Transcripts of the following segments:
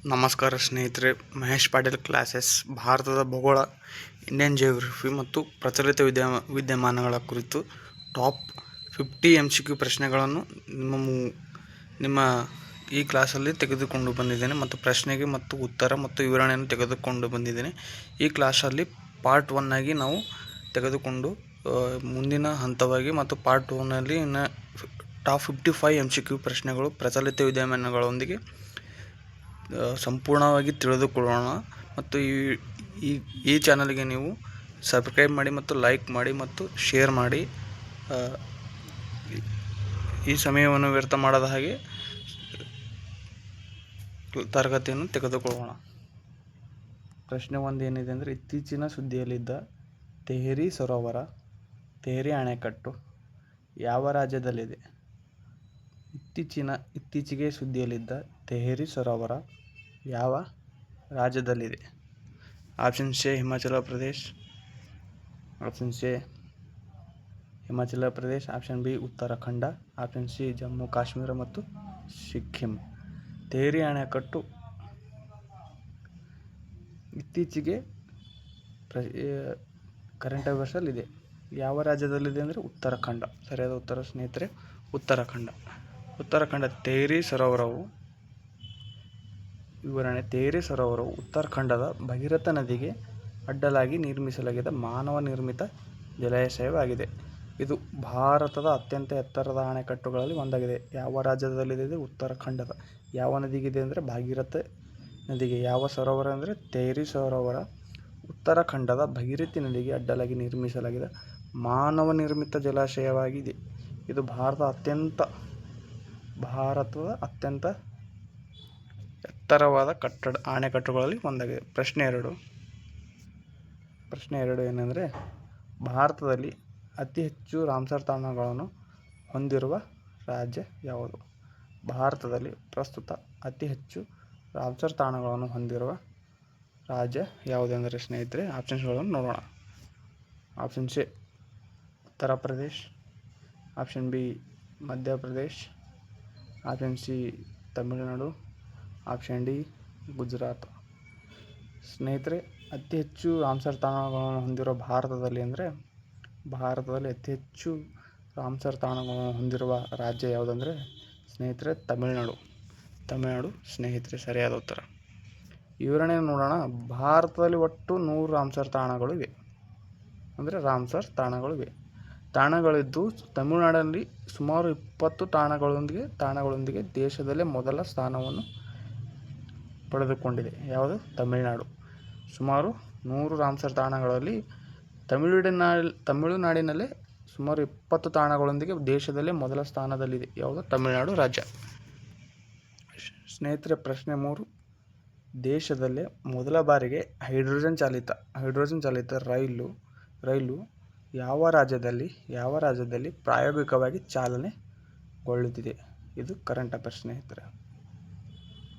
ನಮಸ್ಕಾರ ಸ್ನೇಹಿತರೆ, ಮಹೇಶ್ ಪಾಟೀಲ್ ಕ್ಲಾಸಸ್ ಭಾರತದ ಭೂಗೋಳ, ಇಂಡಿಯನ್ ಜಿಯೋಗ್ರಫಿ ಮತ್ತು ಪ್ರಚಲಿತ ವಿದ್ಯಮಾನಗಳ ಕುರಿತು ಟಾಪ್ 50 MCQ ಪ್ರಶ್ನೆಗಳನ್ನು ನಿಮ್ಮ ಈ ಕ್ಲಾಸಲ್ಲಿ ತೆಗೆದುಕೊಂಡು ಬಂದಿದ್ದೇನೆ ಮತ್ತು ಪ್ರಶ್ನೆಗೆ ಮತ್ತು ಉತ್ತರ ಮತ್ತು ವಿವರಣೆಯನ್ನು ತೆಗೆದುಕೊಂಡು ಬಂದಿದ್ದೇನೆ. ಈ ಕ್ಲಾಸಲ್ಲಿ ಪಾರ್ಟ್ 1 ಆಗಿ ನಾವು ತೆಗೆದುಕೊಂಡು ಮುಂದಿನ ಹಂತವಾಗಿ ಮತ್ತು ಪಾರ್ಟ್ 2ನಲ್ಲಿ ಟಾಪ್ 55 MCQ ಪ್ರಶ್ನೆಗಳು ಪ್ರಚಲಿತ ವಿದ್ಯಮಾನಗಳೊಂದಿಗೆ ಸಂಪೂರ್ಣವಾಗಿ ತಿಳಿದುಕೊಳ್ಳೋಣ. ಮತ್ತು ಈ ಚಾನಲ್ಗೆ ನೀವು ಸಬ್ಸ್ಕ್ರೈಬ್ ಮಾಡಿ ಮತ್ತು ಲೈಕ್ ಮಾಡಿ ಮತ್ತು ಶೇರ್ ಮಾಡಿ. ಈ ಸಮಯವನ್ನು ವ್ಯರ್ಥ ಮಾಡದ ಹಾಗೆ ತರಗತಿಯನ್ನು ತೆಗೆದುಕೊಳ್ಳೋಣ. ಪ್ರಶ್ನೆ 1 ಏನಿದೆ ಅಂದರೆ, ಇತ್ತೀಚಿನ ಸುದ್ದಿಯಲ್ಲಿದ್ದ ತೆಹರಿ ಸರೋವರ, ತೆಹರಿ ಅಣೆಕಟ್ಟು ಯಾವ ರಾಜ್ಯದಲ್ಲಿದೆ? ಇತ್ತೀಚೆಗೆ ಸುದ್ದಿಯಲ್ಲಿದ್ದ ತೆಹರಿ ಸರೋವರ ಯಾವ ರಾಜ್ಯದಲ್ಲಿದೆ? Option A Himachal Pradesh, option C Himachal Pradesh, option B Uttarakhand, option C Jammu Kashmir ಮತ್ತು ಸಿಕ್ಕಿಂ. ತೆಹರಿ ಅಣೆಕಟ್ಟು ಇತ್ತೀಚೆಗೆ ಕರೆಂಟ್ ಅಫೇರ್ಸಲ್ಲಿದೆ. ಯಾವ ರಾಜ್ಯದಲ್ಲಿದೆ ಅಂದರೆ ಉತ್ತರಾಖಂಡ. ಸರಿಯಾದ ಉತ್ತರ ಸ್ನೇಹಿತರೆ ಉತ್ತರಾಖಂಡ. ತೆಹರಿ ಸರೋವರವು ವಿವರಣೆ. ತೆಹರಿ ಸರೋವರವು ಉತ್ತರಾಖಂಡದ ಭಗೀರಥ ನದಿಗೆ ಅಡ್ಡಲಾಗಿ ನಿರ್ಮಿಸಲಾಗಿದ್ದ ಮಾನವ ನಿರ್ಮಿತ ಜಲಾಶಯವಾಗಿದೆ. ಇದು ಭಾರತದ ಅತ್ಯಂತ ಎತ್ತರದ ಅಣೆಕಟ್ಟುಗಳಲ್ಲಿ ಒಂದಾಗಿದೆ. ಯಾವ ರಾಜ್ಯದಲ್ಲಿದೆ? ಉತ್ತರಾಖಂಡದ. ಯಾವ ನದಿಗಿದೆ ಅಂದರೆ ಭಾಗೀರಥ ನದಿಗೆ. ಯಾವ ಸರೋವರ ಅಂದರೆ ತೆಹರಿ ಸರೋವರ ಉತ್ತರಾಖಂಡದ ಭಗೀರಥಿ ನದಿಗೆ ಅಡ್ಡಲಾಗಿ ನಿರ್ಮಿಸಲಾಗಿದ್ದ ಮಾನವ ನಿರ್ಮಿತ ಜಲಾಶಯವಾಗಿದೆ. ಇದು ಭಾರತದ ಅತ್ಯಂತ ಎತ್ತರವಾದ ಅಣೆಕಟ್ಟುಗಳಲ್ಲಿ ಒಂದಾಗಿದೆ. ಪ್ರಶ್ನೆ 2 ಏನೆಂದರೆ, ಭಾರತದಲ್ಲಿ ಅತಿ ಹೆಚ್ಚು ರಾಮ್ಸರ್ ತಾಣಗಳನ್ನು ಹೊಂದಿರುವ ರಾಜ್ಯ ಯಾವುದು? ಭಾರತದಲ್ಲಿ ಪ್ರಸ್ತುತ ಅತಿ ಹೆಚ್ಚು ರಾಮ್ಸರ್ ತಾಣಗಳನ್ನು ಹೊಂದಿರುವ ರಾಜ್ಯ ಯಾವುದೆಂದರೆ ಸ್ನೇಹಿತರೆ, ಆಪ್ಷನ್ಸ್ಗಳನ್ನು ನೋಡೋಣ. ಆಪ್ಷನ್ ಎ ಉತ್ತರ Pradesh, option B Madhya Pradesh, option C Tamil Nadu, option D Gujarat. ಸ್ನೇಹಿತರೆ, ಅತಿ ಹೆಚ್ಚು ರಾಮ್ಸರ್ ತಾಣಗಳನ್ನು ಹೊಂದಿರುವ ಭಾರತದಲ್ಲಿ ಅತಿ ಹೆಚ್ಚು ರಾಮ್ಸರ್ ತಾಣಗಳನ್ನು ಹೊಂದಿರುವ ರಾಜ್ಯ ಯಾವುದಂದರೆ ಸ್ನೇಹಿತರೆ ತಮಿಳುನಾಡು ಸ್ನೇಹಿತರೆ ಸರಿಯಾದ ಉತ್ತರ. ವಿವರಣೆ ನೋಡೋಣ. ಭಾರತದಲ್ಲಿ ಒಟ್ಟು 100 ರಾಮ್ಸರ್ ತಾಣಗಳಿವೆ. ತಾಣಗಳಿದ್ದು ತಮಿಳುನಾಡಿನಲ್ಲಿ ಸುಮಾರು 20 ತಾಣಗಳೊಂದಿಗೆ ದೇಶದಲ್ಲೇ ಮೊದಲ ಸ್ಥಾನವನ್ನು ಪಡೆದುಕೊಂಡಿದೆ. ಯಾವುದು? ತಮಿಳುನಾಡು. ಸುಮಾರು 100 ರಾಮ್ಸರ್ ತಾಣಗಳಲ್ಲಿ ತಮಿಳುನಾಡಿನಲ್ಲೇ ಸುಮಾರು 20 ತಾಣಗಳೊಂದಿಗೆ ದೇಶದಲ್ಲೇ ಮೊದಲ ಸ್ಥಾನದಲ್ಲಿದೆ. ಯಾವುದು? ತಮಿಳುನಾಡು ರಾಜ್ಯ. ಸ್ನೇಹಿತರೆ, ಪ್ರಶ್ನೆ 3, ದೇಶದಲ್ಲೇ ಮೊದಲ ಬಾರಿಗೆ ಹೈಡ್ರೋಜನ್ ಚಾಲಿತ ರೈಲು ಯಾವ ರಾಜ್ಯದಲ್ಲಿ ಪ್ರಾಯೋಗಿಕವಾಗಿ ಚಾಲನೆಗೊಳ್ಳುತ್ತಿದೆ? ಇದು ಕರೆಂಟ್ ಅಫೇರ್ಸ್ ಸ್ನೇಹಿತರೆ,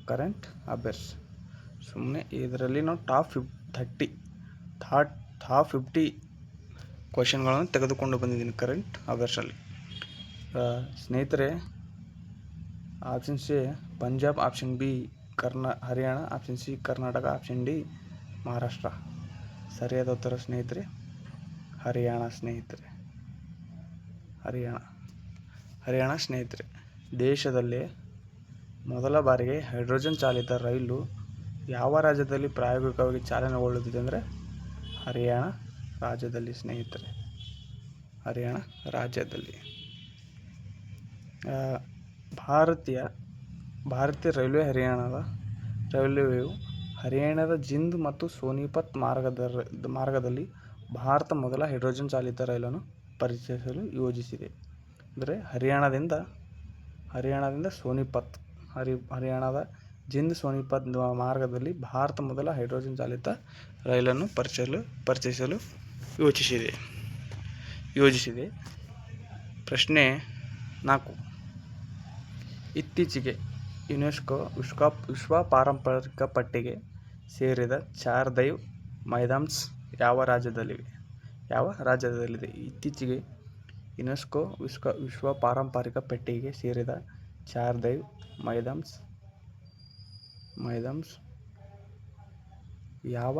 ಕರೆಂಟ್ ಅಫೇರ್ಸ್. ಸುಮ್ಮನೆ ಇದರಲ್ಲಿ ನಾವು ಟಾಪ್ 50 ಕ್ವಶನ್ಗಳನ್ನು ತೆಗೆದುಕೊಂಡು ಬಂದಿದ್ದೀನಿ ಕರೆಂಟ್ ಅಫೇರ್ಸಲ್ಲಿ. ಸ್ನೇಹಿತರೆ, option A Punjab, option B Haryana, option C Karnataka, option D Maharashtra. ಸರಿಯಾದ ಉತ್ತರ ಸ್ನೇಹಿತರೆ ಹರಿಯಾಣ ಸ್ನೇಹಿತರೆ. ದೇಶದಲ್ಲೇ ಮೊದಲ ಬಾರಿಗೆ ಹೈಡ್ರೋಜನ್ ಚಾಲಿತ ರೈಲು ಯಾವ ರಾಜ್ಯದಲ್ಲಿ ಪ್ರಾಯೋಗಿಕವಾಗಿ ಚಾಲನೆಗೊಳ್ಳುತ್ತಿದೆ ಅಂದರೆ ಹರಿಯಾಣ ರಾಜ್ಯದಲ್ಲಿ ಸ್ನೇಹಿತರೆ, ಹರಿಯಾಣ ರಾಜ್ಯದಲ್ಲಿ. ಭಾರತೀಯ ರೈಲ್ವೆಯು ಹರಿಯಾಣದ ಜಿಂದ್ ಮತ್ತು ಸೋನಿಪತ್ ಮಾರ್ಗದಲ್ಲಿ ಭಾರತ ಮೊದಲ ಹೈಡ್ರೋಜನ್ ಚಾಲಿತ ರೈಲನ್ನು ಪರಿಚಯಿಸಲು ಯೋಜಿಸಿದೆ. ಅಂದರೆ ಹರಿಯಾಣದಿಂದ ಸೋನಿಪತ್, ಹರಿಯಾಣದ ಜಿಂದ್ ಸೋನಿಪತ್ ಮಾರ್ಗದಲ್ಲಿ ಭಾರತ ಮೊದಲ ಹೈಡ್ರೋಜನ್ ಚಾಲಿತ ರೈಲನ್ನು ಪರಿಚಯಿಸಲು ಯೋಜಿಸಿದೆ. ಪ್ರಶ್ನೆ 4, ಇತ್ತೀಚೆಗೆ ಯುನೆಸ್ಕೋ ವಿಶ್ವ ಪಾರಂಪರಿಕ ಪಟ್ಟಿಗೆ ಸೇರಿದ ಚಾರ್ಧಾಮ್ ಮೈದಾನ್ಸ್ ಯಾವ ರಾಜ್ಯದಲ್ಲಿದೆ? ಇತ್ತೀಚೆಗೆ ಯುನೆಸ್ಕೋ ವಿಶ್ವ ಪಾರಂಪರಿಕ ಪಟ್ಟಿಗೆ ಸೇರಿದ ಚಾರ್ಧಾಮ್ ಮೈದಾಮ್ಸ್ ಯಾವ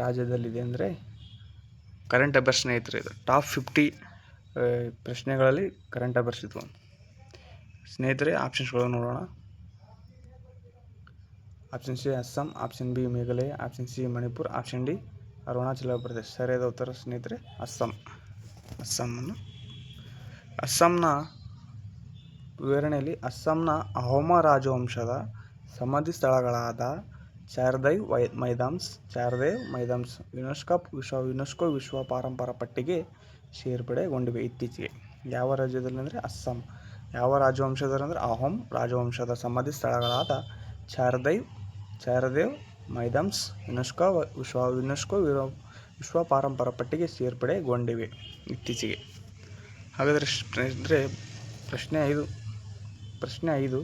ರಾಜ್ಯದಲ್ಲಿದೆ ಅಂದರೆ ಕರೆಂಟ್ ಅಫೇರ್ಸ್ ಸ್ನೇಹಿತರೆ. ಇದು ಟಾಪ್ 50 ಪ್ರಶ್ನೆಗಳಲ್ಲಿ ಕರೆಂಟ್ ಅಫೇರ್ಸ್ ಇದು ಸ್ನೇಹಿತರೆ. ಆಪ್ಷನ್ಸ್ಗಳು ನೋಡೋಣ. Option C Assam, option B Meghalaya, option C Manipur, option D Arunachal Pradesh. ಸರಿಯಾದ ಉತ್ತರ ಸ್ನೇಹಿತರೆ ಅಸ್ಸಾಂನ ವಿವರಣೆಯಲ್ಲಿ ಅಸ್ಸಾಂನ ಅಹೋಮ ರಾಜವಂಶದ ಸಮಾಧಿ ಸ್ಥಳಗಳಾದ ಚಾರ್ದೇವ್ ಮೈದಾಮ್ಸ್ ಯುನೆಸ್ಕೋ ವಿಶ್ವ ಪಾರಂಪರ ಪಟ್ಟಿಗೆ ಸೇರ್ಪಡೆಗೊಂಡಿವೆ ಇತ್ತೀಚೆಗೆ. ಯಾವ ರಾಜ್ಯದಲ್ಲಿ ಅಂದರೆ ಅಸ್ಸಾಂ. ಯಾವ ರಾಜವಂಶದವರು ಅಂದರೆ ಅಹೋಮ್ ರಾಜವಂಶದ ಸಮಾಧಿ ಸ್ಥಳಗಳಾದ ಚಾರ್ದೇವ್ ಮೈದಾಮ್ಸ್ ಯುನೆಸ್ಕೋ ವಿಶ್ವ ಪಾರಂಪರ ಪಟ್ಟಿಗೆ ಸೇರ್ಪಡೆಗೊಂಡಿವೆ ಇತ್ತೀಚೆಗೆ. ಹಾಗಾದರೆ ಸ್ನೇಹಿತರೆ ಪ್ರಶ್ನೆ 5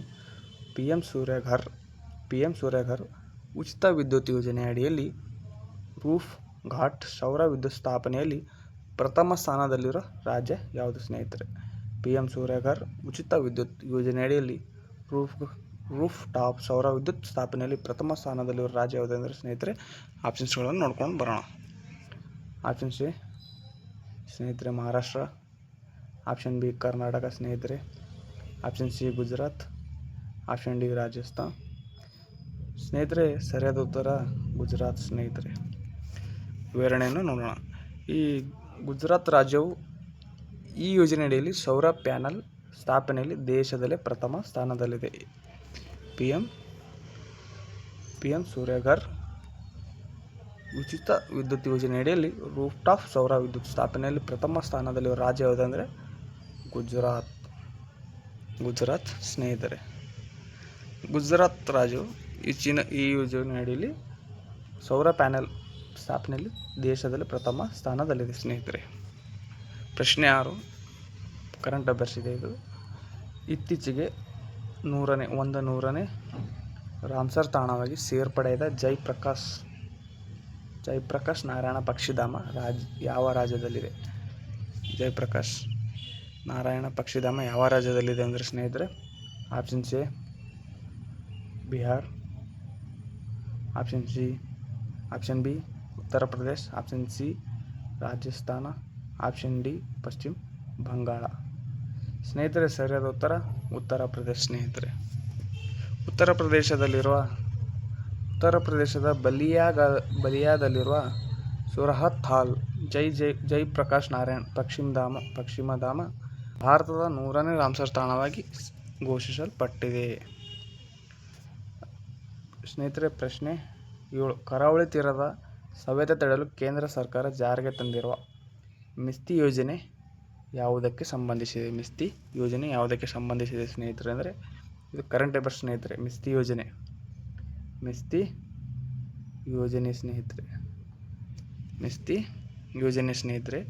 ಪಿ ಎಂ ಸೂರ್ಯಘರ್ ಉಚಿತ ವಿದ್ಯುತ್ ಯೋಜನೆ ಅಡಿಯಲ್ಲಿ ರೂಫ್ ಘಾಟ್ ಸೌರ ವಿದ್ಯುತ್ ಸ್ಥಾಪನೆಯಲ್ಲಿ ಪ್ರಥಮ ಸ್ಥಾನದಲ್ಲಿರುವ ರಾಜ್ಯ ಯಾವುದು ಸ್ನೇಹಿತರೆ? ಪಿ ಎಂ ಸೂರ್ಯಘರ್ ಉಚಿತ ವಿದ್ಯುತ್ ಯೋಜನೆ ಅಡಿಯಲ್ಲಿ ರೂಫ್ ಟಾಪ್ ಸೌರ ವಿದ್ಯುತ್ ಸ್ಥಾಪನೆಯಲ್ಲಿ ಪ್ರಥಮ ಸ್ಥಾನದಲ್ಲಿರುವ ರಾಜ್ಯ ಯಾವುದು ಅಂದರೆ ಸ್ನೇಹಿತರೆ ಆಪ್ಷನ್ಸ್ಗಳನ್ನು ನೋಡ್ಕೊಂಡು ಬರೋಣ. ಆಪ್ಷನ್ ಸಿ ಸ್ನೇಹಿತರೆ ಮಹಾರಾಷ್ಟ್ರ, ಆಪ್ಷನ್ ಬಿ ಕರ್ನಾಟಕ ಸ್ನೇಹಿತರೆ, option C Gujarat, option D Rajasthan. ಸ್ನೇಹಿತರೆ ಸರಿಯಾದ ಉತ್ತರ ಗುಜರಾತ್ ಸ್ನೇಹಿತರೆ. ವಿವರಣೆಯನ್ನು ನೋಡೋಣ. ಈ ಗುಜರಾತ್ ರಾಜ್ಯವು ಈ ಯೋಜನೆಯಡಿಯಲ್ಲಿ ಸೌರ ಪ್ಯಾನಲ್ ಸ್ಥಾಪನೆಯಲ್ಲಿ ದೇಶದಲ್ಲೇ ಪ್ರಥಮ ಸ್ಥಾನದಲ್ಲಿದೆ. ಪಿ ಎಂ ಸೂರ್ಯಘರ್ ಉಚಿತ ವಿದ್ಯುತ್ ಯೋಜನೆಯಡಿಯಲ್ಲಿ ರೂಫ್ಟಾಪ್ ಸೌರ ವಿದ್ಯುತ್ ಸ್ಥಾಪನೆಯಲ್ಲಿ ಪ್ರಥಮ ಸ್ಥಾನದಲ್ಲಿರುವ ರಾಜ್ಯ ಯಾವುದಂದರೆ ಗುಜರಾತ್ ಸ್ನೇಹಿತರೆ. ಗುಜರಾತ್ ರಾಜ್ಯವು ಈ ಯೋಜನೆಯಡಿಯಲ್ಲಿ ಸೌರ ಪ್ಯಾನೆಲ್ ಸ್ಥಾಪನೆಯಲ್ಲಿ ದೇಶದಲ್ಲಿ ಪ್ರಥಮ ಸ್ಥಾನದಲ್ಲಿದೆ ಸ್ನೇಹಿತರೆ. ಪ್ರಶ್ನೆ 6 ಕರೆಂಟ್ ಅಫೇರ್ಸ್ ಇದೆ. ಇದು ಇತ್ತೀಚೆಗೆ 100ನೇ ರಾಮ್ಸರ್ ತಾಣವಾಗಿ ಸೇರ್ಪಡೆಯಾದ ಜಯಪ್ರಕಾಶ್ ನಾರಾಯಣ ಪಕ್ಷಿಧಾಮ ಯಾವ ರಾಜ್ಯದಲ್ಲಿದೆ? ಜಯಪ್ರಕಾಶ್ ನಾರಾಯಣ ಪಕ್ಷಿಧಾಮ ಯಾವ ರಾಜ್ಯದಲ್ಲಿದೆ ಅಂದರೆ ಸ್ನೇಹಿತರೆ option C Bihar, option B Uttar Pradesh, option C Rajasthan, option D Paschima Bangala. ಸ್ನೇಹಿತರೆ ಸರಿಯಾದ ಉತ್ತರ ಉತ್ತರ ಪ್ರದೇಶ ಸ್ನೇಹಿತರೆ. ಉತ್ತರ ಪ್ರದೇಶದ ಬಲಿಯಾದಲ್ಲಿರುವ ಸುರಹತ್ ಹಾಲ್ ಜಯಪ್ರಕಾಶ್ ನಾರಾಯಣ್ ಪಕ್ಷಿಧಾಮ ಭಾರತದ 100ನೇ ರಾಮ್ಸರ್ ತಾಣವಾಗಿ ಘೋಷಿಸಲ್ಪಟ್ಟಿದೆ. ಸ್ನೇಹಿತರೆ ಪ್ರಶ್ನೆ 7 ಕರಾವಳಿ ತೀರದ ಸವೆತ ತಡೆಯಲು ಕೇಂದ್ರ ಸರ್ಕಾರ ಜಾರಿಗೆ ತಂದಿರುವ ಮಿಸ್ತಿ ಯೋಜನೆ ಯಾವುದಕ್ಕೆ ಸಂಬಂಧಿಸಿದೆ ಸ್ನೇಹಿತರೆ ಅಂದರೆ ಇದು ಕರೆಂಟ್ ಅಫೇರ್ಸ್ ಸ್ನೇಹಿತರೆ. ಮಿಸ್ತಿ ಯೋಜನೆ ಸ್ನೇಹಿತರೆ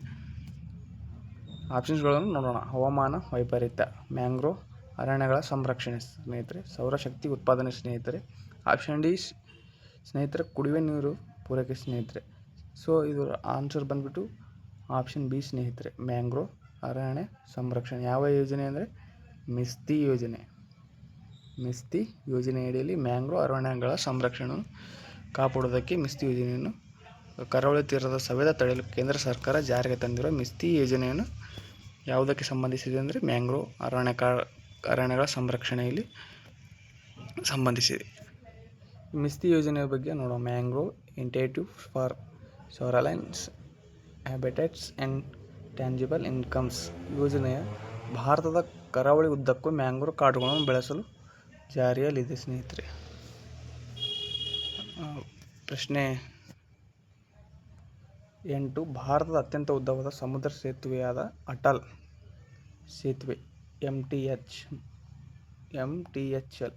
ಆಪ್ಷನ್ಸ್ಗಳನ್ನು ನೋಡೋಣ. ಹವಾಮಾನ ವೈಪರೀತ್ಯ, ಮ್ಯಾಂಗ್ರೋವ್ ಅರಣ್ಯಗಳ ಸಂರಕ್ಷಣೆ ಸ್ನೇಹಿತರೆ, ಸೌರಶಕ್ತಿ ಉತ್ಪಾದನೆ ಸ್ನೇಹಿತರೆ, ಆಪ್ಷನ್ ಡಿ ಸ್ನೇಹಿತರೆ ಕುಡಿಯುವ ನೀರು ಪೂರೈಕೆ ಸ್ನೇಹಿತರೆ. ಸೊ ಇದರ ಆನ್ಸರ್ ಬಂದ್ಬಿಟ್ಟು ಆಪ್ಷನ್ ಬಿ ಸ್ನೇಹಿತರೆ ಮ್ಯಾಂಗ್ರೋವ್ ಅರಣ್ಯ ಸಂರಕ್ಷಣೆ. ಯಾವ ಯೋಜನೆ ಅಂದರೆ ಮಿಸ್ತಿ ಯೋಜನೆಯಡಿಯಲ್ಲಿ ಮ್ಯಾಂಗ್ರೋವ್ ಅರಣ್ಯಗಳ ಸಂರಕ್ಷಣೆಯನ್ನು ಕಾಪಾಡುವುದಕ್ಕೆ ಮಿಸ್ತಿ ಯೋಜನೆಯನ್ನು ಕರಾವಳಿ ತೀರದ ಸವೆತ ತಡೆಯಲು ಕೇಂದ್ರ ಸರ್ಕಾರ ಜಾರಿಗೆ ತಂದಿರುವ ಮಿಸ್ತಿ ಯೋಜನೆಯನ್ನು ಯಾವುದಕ್ಕೆ ಸಂಬಂಧಿಸಿದೆ ಅಂದರೆ ಮ್ಯಾಂಗ್ರೋವ್ ಅರಣ್ಯಗಳ ಸಂರಕ್ಷಣೆಯಲ್ಲಿ ಸಂಬಂಧಿಸಿದೆ. ಮಿಸ್ತಿ ಯೋಜನೆಯ ಬಗ್ಗೆ ನೋಡೋಣ. Mangrove initiative for shoreline habitats and tangible incomes ಯೋಜನೆಯ ಭಾರತದ ಕರಾವಳಿ ಉದ್ದಕ್ಕೂ ಮ್ಯಾಂಗ್ರೋವ್ ಕಾಡುಗಳನ್ನು ಬೆಳೆಸಲು ಜಾರಿಯಲ್ಲಿದೆ ಸ್ನೇಹಿತರೆ. ಪ್ರಶ್ನೆ 8 ಭಾರತದ ಅತ್ಯಂತ ಉದ್ದವಾದ ಸಮುದ್ರ ಸೇತುವೆಯಾದ ಅಟಲ್ ಸೇತುವೆ MTHL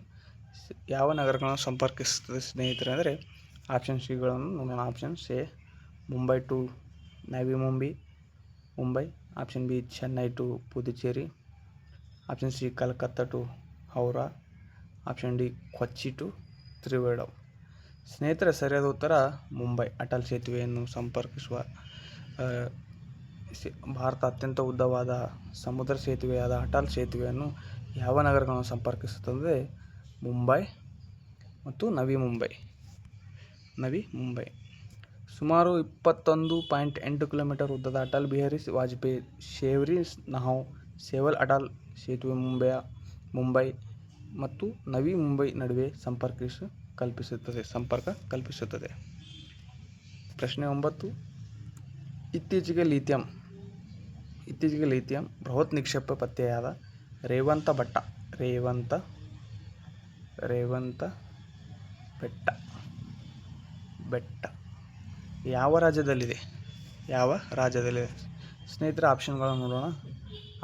ಯಾವ ನಗರಗಳನ್ನು ಸಂಪರ್ಕಿಸುತ್ತದೆ ಸ್ನೇಹಿತರೆ ಅಂದರೆ ಆಪ್ಷನ್ ಸಿಗಳನ್ನು ನೋಡೋಣ. Option A Mumbai to Navi Mumbai, option B Chennai to Puducherry, option C Calcutta to Howrah, option D Kochi to Trivandrum. ಸ್ನೇಹಿತರೆ ಸರಿಯಾದ ಉತ್ತರ ಮುಂಬೈ. ಅಟಲ್ ಸೇತುವೆಯನ್ನು ಸಂಪರ್ಕಿಸುವ ಭಾರತ ಅತ್ಯಂತ ಉದ್ದವಾದ ಸಮುದ್ರ ಸೇತುವೆಯಾದ ಅಟಲ್ ಸೇತುವೆಯನ್ನು ಯಾವ ನಗರಗಳನ್ನು ಸಂಪರ್ಕಿಸುತ್ತದೆ? ಮುಂಬೈ ಮತ್ತು ನವಿ ಮುಂಬೈ. ಸುಮಾರು 21.8 ಕಿಲೋಮೀಟರ್ ಉದ್ದದ ಅಟಲ್ ಬಿಹಾರಿ ವಾಜಪೇಯಿ ಶೇವ್ರಿ ನಹಾವ್ ಸೇವಲ್ ಅಟಲ್ ಸೇತುವೆ ಮುಂಬೈ ಮತ್ತು ನವಿ ಮುಂಬೈ ನಡುವೆ ಸಂಪರ್ಕ ಕಲ್ಪಿಸುತ್ತದೆ. ಪ್ರಶ್ನೆ 9. ಇತ್ತೀಚೆಗೆ ಲಿಥಿಯಂ ಬೃಹತ್ ನಿಕ್ಷೇಪ ಪತ್ತೆಯಾದ ರೇವಂತ ಬೆಟ್ಟ ಯಾವ ರಾಜ್ಯದಲ್ಲಿದೆ? ಸ್ನೇಹಿತರೆ, ಆಪ್ಷನ್ಗಳನ್ನು ನೋಡೋಣ.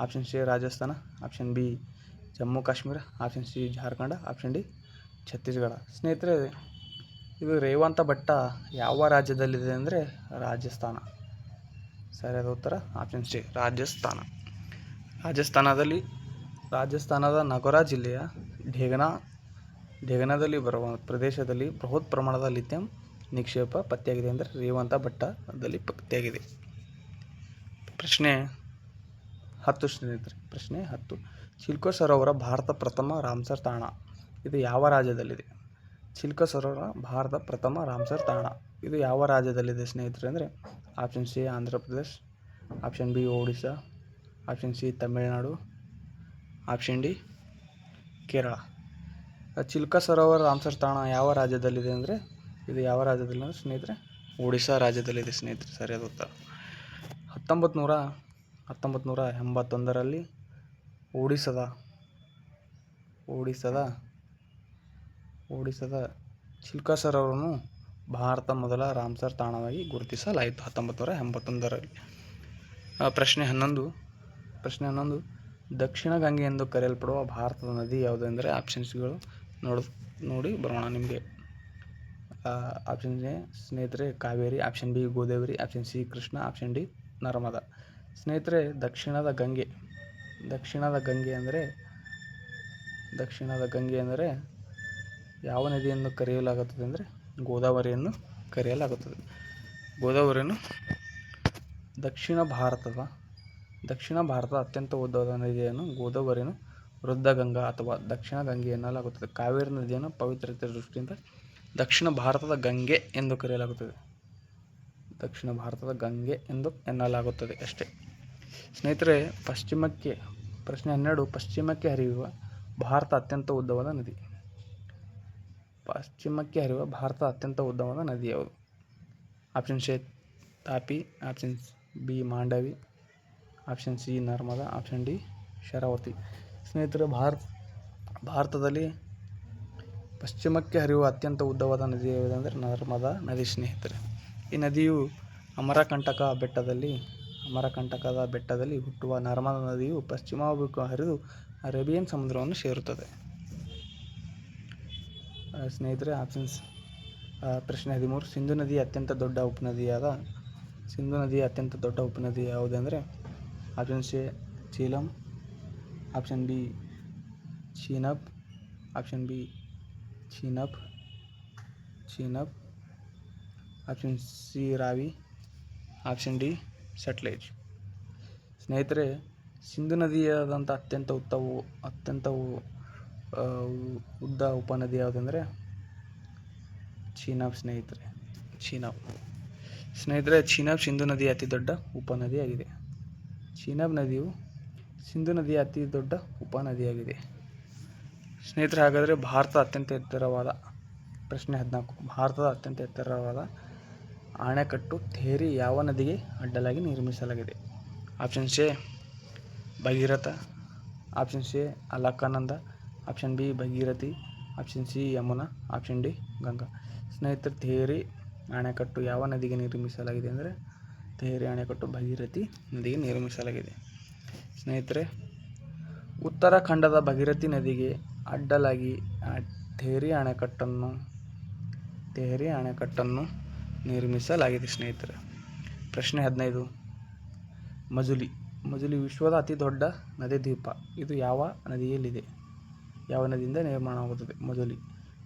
Option C Rajasthan, option B Jammu Kashmir, option C Jharkhand, option D Chhattisgarh. ಸ್ನೇಹಿತರೆ, ಇದು ರೇವಂತ ಬೆಟ್ಟ ಯಾವ ರಾಜ್ಯದಲ್ಲಿದೆ ಅಂದರೆ ರಾಜಸ್ಥಾನ. ಸರಿಯಾದ ಉತ್ತರ ಆಪ್ಷನ್ ಸಿ ರಾಜಸ್ಥಾನದ ನಗೋರಾ ಜಿಲ್ಲೆಯ ಢೇಗನಾದಲ್ಲಿ ಬರುವ ಪ್ರದೇಶದಲ್ಲಿ ಬೃಹತ್ ಪ್ರಮಾಣದ ಲಿಥಿಯಂ ನಿಕ್ಷೇಪ ಪತ್ತೆಯಾಗಿದೆ ಅಂದರೆ ರೇವಂತ ಬೆಟ್ಟದಲ್ಲಿ ಪತ್ತೆಯಾಗಿದೆ. ಪ್ರಶ್ನೆ 10 ಸ್ನೇಹಿತರೆ. ಪ್ರಶ್ನೆ 10. ಚಿಲ್ಕ ಸರೋವರ ಭಾರತ ಪ್ರಥಮ ರಾಮ್ಸರ್ ತಾಣ ಇದು ಯಾವ ರಾಜ್ಯದಲ್ಲಿದೆ? ಚಿಲ್ಕ ಸರೋವರ ಭಾರತ ಪ್ರಥಮ ರಾಮ್ಸರ್ ತಾಣ ಇದು ಯಾವ ರಾಜ್ಯದಲ್ಲಿದೆ ಸ್ನೇಹಿತರೆ ಅಂದರೆ option C Andhra Pradesh, option B Odisha, option C Tamil Nadu, option D Kerala. Chilka ಸರೋವರ ರಾಮ್ಸರ್ ತಾಣ ಯಾವ ರಾಜ್ಯದಲ್ಲಿದೆ ಅಂದರೆ ಇದು ಯಾವ ರಾಜ್ಯದಲ್ಲಿ ಸ್ನೇಹಿತರೆ ಒಡಿಶಾ ರಾಜ್ಯದಲ್ಲಿದೆ ಸ್ನೇಹಿತರೆ. ಸರಿಯಾದ ಉತ್ತರ. 1981ರಲ್ಲಿ ಒಡಿಶಾದ ಚಿಲ್ಕ ಸರೋವರವನ್ನು ಭಾರತ ಮೊದಲ ರಾಮ್ಸರ್ ತಾಣವಾಗಿ ಗುರುತಿಸಲಾಯಿತು 1981ರಲ್ಲಿ. ಪ್ರಶ್ನೆ 11. ದಕ್ಷಿಣ ಗಂಗೆ ಎಂದು ಕರೆಯಲ್ಪಡುವ ಭಾರತದ ನದಿ ಯಾವುದು ಎಂದರೆ ಆಪ್ಷನ್ಸ್ಗಳು ನೋಡಿ ಬರೋಣ ನಿಮಗೆ. ಆಪ್ಷನ್ ಎ ಸ್ನೇಹಿತರೆ Kaveri, option B Godavari, option C Krishna, option D Narmada. ಸ್ನೇಹಿತರೆ, ದಕ್ಷಿಣದ ಗಂಗೆ ಅಂದರೆ ಯಾವ ನದಿಯನ್ನು ಕರೆಯಲಾಗುತ್ತದೆ ಅಂದರೆ ಗೋದಾವರಿಯನ್ನು ಕರೆಯಲಾಗುತ್ತದೆ. ಗೋದಾವರಿಯನ್ನು ದಕ್ಷಿಣ ಭಾರತದ ಅತ್ಯಂತ ಉದ್ದವಾದ ನದಿಯನ್ನು ಗೋದಾವರಿಯನ್ನು ವೃದ್ಧಗಂಗಾ ಅಥವಾ ದಕ್ಷಿಣ ಗಂಗೆ ಎನ್ನಲಾಗುತ್ತದೆ. ಕಾವೇರಿ ನದಿಯನ್ನು ಪವಿತ್ರತೆಯ ದೃಷ್ಟಿಯಿಂದ ದಕ್ಷಿಣ ಭಾರತದ ಗಂಗೆ ಎಂದು ಕರೆಯಲಾಗುತ್ತದೆ. ಎನ್ನಲಾಗುತ್ತದೆ ಅಷ್ಟೇ. ಸ್ನೇಹಿತರೆ, ಪ್ರಶ್ನೆ 12. ಪಶ್ಚಿಮಕ್ಕೆ ಹರಿಯುವ ಭಾರತ ಅತ್ಯಂತ ಉದ್ದವಾದ ನದಿ ಯಾವುದು? Option C Tapi, option B Mandavi, option C Narmada, option D Sharavathi. ಸ್ನೇಹಿತರೆ, ಭಾರತದಲ್ಲಿ ಪಶ್ಚಿಮಕ್ಕೆ ಹರಿಯುವ ಅತ್ಯಂತ ಉದ್ದವಾದ ನದಿ ಯಾವುದೆಂದರೆ ನರ್ಮದಾ ನದಿ ಸ್ನೇಹಿತರೆ. ಈ ನದಿಯು ಅಮರಕಂಟಕದ ಬೆಟ್ಟದಲ್ಲಿ ಹುಟ್ಟುವ ನರ್ಮದಾ ನದಿಯು ಪಶ್ಚಿಮಾಭಿಮುಖ ಹರಿದು ಅರೇಬಿಯನ್ ಸಮುದ್ರವನ್ನು ಸೇರುತ್ತದೆ. ಸ್ನೇಹಿತರೆ, ಪ್ರಶ್ನೆ 13. ಸಿಂಧು ನದಿಯ ಅತ್ಯಂತ ದೊಡ್ಡ ಉಪನದಿ ಯಾವುದೆಂದರೆ option C Jhelum, option B Chenab, option B Chenab, option C Ravi, option D Sutlej. ಸ್ನೇಹಿತರೆ, ಸಿಂಧು ನದಿಯಾದಂಥ ಅತ್ಯಂತ ಉದ್ದ ಉಪನದಿ ಯಾವುದೆಂದರೆ ಚೀನಾಬ್ ಸ್ನೇಹಿತರೆ. ಚೀನಾಬ್ ಸಿಂಧು ನದಿಯ ಅತಿ ದೊಡ್ಡ ಉಪನದಿಯಾಗಿದೆ. ಚೀನಾಬ್ ನದಿಯು ಸಿಂಧು ನದಿಯ ಅತಿ ದೊಡ್ಡ ಉಪನದಿಯಾಗಿದೆ. ಸ್ನೇಹಿತರೆ, ಹಾಗಾದರೆ ಪ್ರಶ್ನೆ 14. ಭಾರತದ ಅತ್ಯಂತ ಎತ್ತರವಾದ ಅಣೆಕಟ್ಟು ಥೇರಿ ಯಾವ ನದಿಗೆ ಅಡ್ಡಲಾಗಿ ನಿರ್ಮಿಸಲಾಗಿದೆ? Option C Bhagiratha, option C Alaknanda, option B Bhagirathi, option C Yamuna, option D Ganga. ಸ್ನೇಹಿತರೆ, ಥೇರಿ ಅಣೆಕಟ್ಟು ಯಾವ ನದಿಗೆ ನಿರ್ಮಿಸಲಾಗಿದೆ ಅಂದರೆ ಥೇರಿ ಅಣೆಕಟ್ಟು ಭಗೀರಥಿ ನದಿಗೆ ನಿರ್ಮಿಸಲಾಗಿದೆ. ಸ್ನೇಹಿತರೆ, ಉತ್ತರಾಖಂಡದ ಭಗೀರಥಿ ನದಿಗೆ ಅಡ್ಡಲಾಗಿ ಥೇರಿ ಅಣೆಕಟ್ಟನ್ನು ನಿರ್ಮಿಸಲಾಗಿದೆ ಸ್ನೇಹಿತರೆ. ಪ್ರಶ್ನೆ 15. ಮಜುಲಿ ವಿಶ್ವದ ಅತಿ ದೊಡ್ಡ ನದಿ ದ್ವೀಪ ಇದು ಯಾವ ನದಿಯಿಂದ ನಿರ್ಮಾಣವಾಗುತ್ತದೆ? ಮಜುಲಿ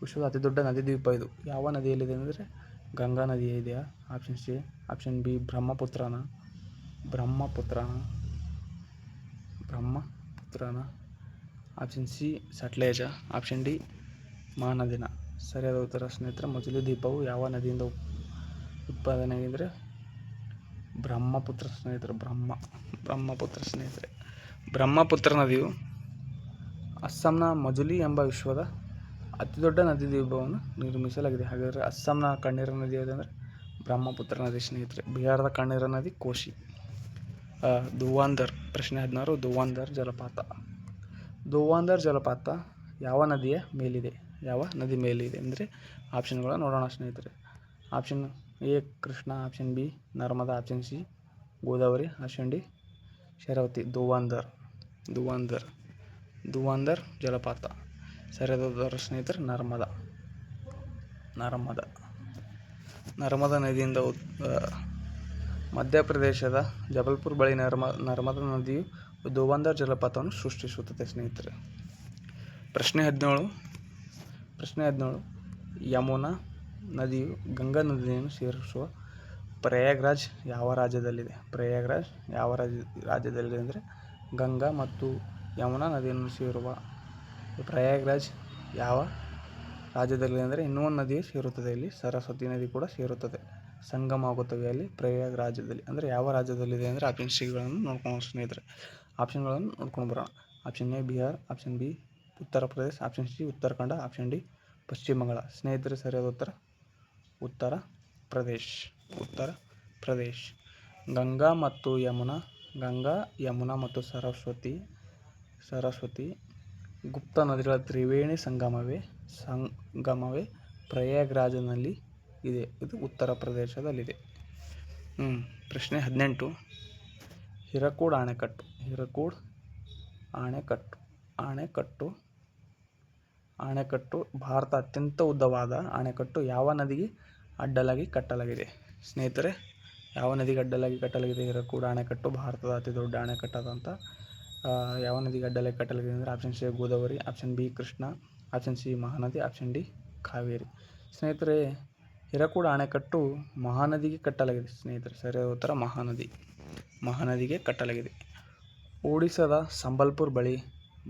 ವಿಶ್ವದ ಅತಿ ದೊಡ್ಡ ನದಿ ದ್ವೀಪ ಇದು ಯಾವ ನದಿಯಲ್ಲಿದೆ ಅಂದರೆ ಗಂಗಾ ನದಿಯಿದೆಯಾ? ಆಪ್ಷನ್ ಸಿ, ಆಪ್ಷನ್ ಬಿ ಬ್ರಹ್ಮಪುತ್ರನ, ಆಪ್ಷನ್ ಸಿ ಸಟ್ಲೇಜ, ಆಪ್ಷನ್ ಡಿ ಮಹಾನದಿನ. ಸರಿಯಾದ ಉತ್ತರ ಸ್ನೇಹಿತರೆ ಮಜಲಿ ದ್ವೀಪವು ಯಾವ ನದಿಯಿಂದ ಉತ್ಪಾದನೆಯಾಗಿದ್ದರೆ ಬ್ರಹ್ಮಪುತ್ರ ಸ್ನೇಹಿತರೆ. ಬ್ರಹ್ಮಪುತ್ರ ಸ್ನೇಹಿತರೆ. ಬ್ರಹ್ಮಪುತ್ರ ನದಿಯು ಅಸ್ಸಾಂನ ಮಜುಲಿ ಎಂಬ ವಿಶ್ವದ ಅತಿದೊಡ್ಡ ನದಿ ದ್ವೀಪವನ್ನು ನಿರ್ಮಿಸಲಾಗಿದೆ. ಹಾಗಾದರೆ ಅಸ್ಸಾಂನ ಕಣ್ಣೀರ ನದಿ ಯಾವುದಂದರೆ ಬ್ರಹ್ಮಪುತ್ರ ನದಿ ಸ್ನೇಹಿತರೆ. ಬಿಹಾರದ ಕಣ್ಣೀರ ನದಿ ಕೋಶಿ. ಧುವಾಂಧರ್. ಪ್ರಶ್ನೆ 16 ಧುವಾಂಧರ್ ಜಲಪಾತ. ಧುವಾಂಧರ್ ಜಲಪಾತ ಯಾವ ನದಿಯ ಮೇಲಿದೆ? ಯಾವ ನದಿ ಮೇಲಿದೆ ಅಂದರೆ ಆಪ್ಷನ್ಗಳು ನೋಡೋಣ ಸ್ನೇಹಿತರೆ. Option A Krishna, option B Narmada, option C Godavari, option D Sharavathi. Dhuandhar ಜಲಪಾತ ಸರಿಯಾದ ಉತ್ತರ ಸ್ನೇಹಿತರೆ ನರ್ಮದಾ ನದಿಯಿಂದ ಮಧ್ಯಪ್ರದೇಶದ ಜಬಲ್ಪುರ್ ಬಳಿ ನರ್ಮದಾ ನದಿಯು ಧುವಾಂಧರ್ ಜಲಪಾತವನ್ನು ಸೃಷ್ಟಿಸುತ್ತದೆ ಸ್ನೇಹಿತರೆ. ಪ್ರಶ್ನೆ 17 ಯಮುನಾ ನದಿಯು ಗಂಗಾ ನದಿಯನ್ನು ಸೇರಿಸುವ ಪ್ರಯಾಗ್ರಾಜ್ ಯಾವ ರಾಜ್ಯದಲ್ಲಿದೆ? ರಾಜ್ಯದಲ್ಲಿದೆ ಅಂದರೆ ಗಂಗಾ ಮತ್ತು ಯಮುನಾ ನದಿಯನ್ನು ಸೇರುವ ಪ್ರಯಾಗ್ರಾಜ್ ಯಾವ ರಾಜ್ಯದಲ್ಲಿದೆ ಅಂದರೆ ಇನ್ನೂ ಒಂದು ನದಿಯು ಸೇರುತ್ತದೆ. ಇಲ್ಲಿ ಸರಸ್ವತಿ ನದಿ ಕೂಡ ಸೇರುತ್ತದೆ, ಸಂಗಮ ಆಗುತ್ತವೆ ಅಲ್ಲಿ ಪ್ರಯಾಗ್ ರಾಜ್ಯದಲ್ಲಿ. ಅಂದರೆ ಯಾವ ರಾಜ್ಯದಲ್ಲಿದೆ ಅಂದರೆ ಆಪ್ಷನ್ ಸಿಗಳನ್ನು ನೋಡ್ಕೊಂಡು ಸ್ನೇಹಿತರೆ. ಆಪ್ಷನ್ಗಳನ್ನು ನೋಡ್ಕೊಂಡು ಬರೋಣ. Option A Bihar, option B Uttar Pradesh, option C Uttarakhand, option D Paschima Bangala. ಸ್ನೇಹಿತರೆ ಸರಿಯಾದ ಉತ್ತರ ಉತ್ತರ ಪ್ರದೇಶ್. ಗಂಗಾ ಯಮುನಾ ಮತ್ತು ಸರಸ್ವತಿ ಗುಪ್ತ ನದಿಗಳ ತ್ರಿವೇಣಿ ಸಂಗಮವೇ ಪ್ರಯಾಗ್ರಾಜ್ನಲ್ಲಿ ಇದೆ. ಇದು ಉತ್ತರ ಪ್ರದೇಶದಲ್ಲಿದೆ. ಪ್ರಶ್ನೆ 18 ಹಿರಕೂಡ್ ಅಣೆಕಟ್ಟು ಭಾರತ ಅತ್ಯಂತ ಉದ್ದವಾದ ಅಣೆಕಟ್ಟು ಯಾವ ನದಿಗೆ ಅಡ್ಡಲಾಗಿ ಕಟ್ಟಲಾಗಿದೆ? ಸ್ನೇಹಿತರೆ ಯಾವ ನದಿಗೆ ಅಡ್ಡಲಾಗಿ ಕಟ್ಟಲಾಗಿದೆ? ಹಿರಕೂಡ್ ಅಣೆಕಟ್ಟು ಭಾರತದ ಅತಿ ದೊಡ್ಡ ಅಣೆಕಟ್ಟಾದಂಥ ಯಾವ ನದಿಗೆ ಅಡ್ಡಲಾಗಿ ಕಟ್ಟಲಾಗಿದೆ ಅಂದರೆ option C Godavari, option B Krishna, option C Mahanadi, option D Kaveri. ಸ್ನೇಹಿತರೆ ಹಿರಕೂಡ್ ಅಣೆಕಟ್ಟು ಮಹಾನದಿಗೆ ಕಟ್ಟಲಾಗಿದೆ ಸ್ನೇಹಿತರೆ. ಸರಿಯಾದ ಉತ್ತರ ಮಹಾನದಿಗೆ ಕಟ್ಟಲಾಗಿದೆ. ಒಡಿಸ್ಸಾದ ಸಂಬಲ್ಪುರ್ ಬಳಿ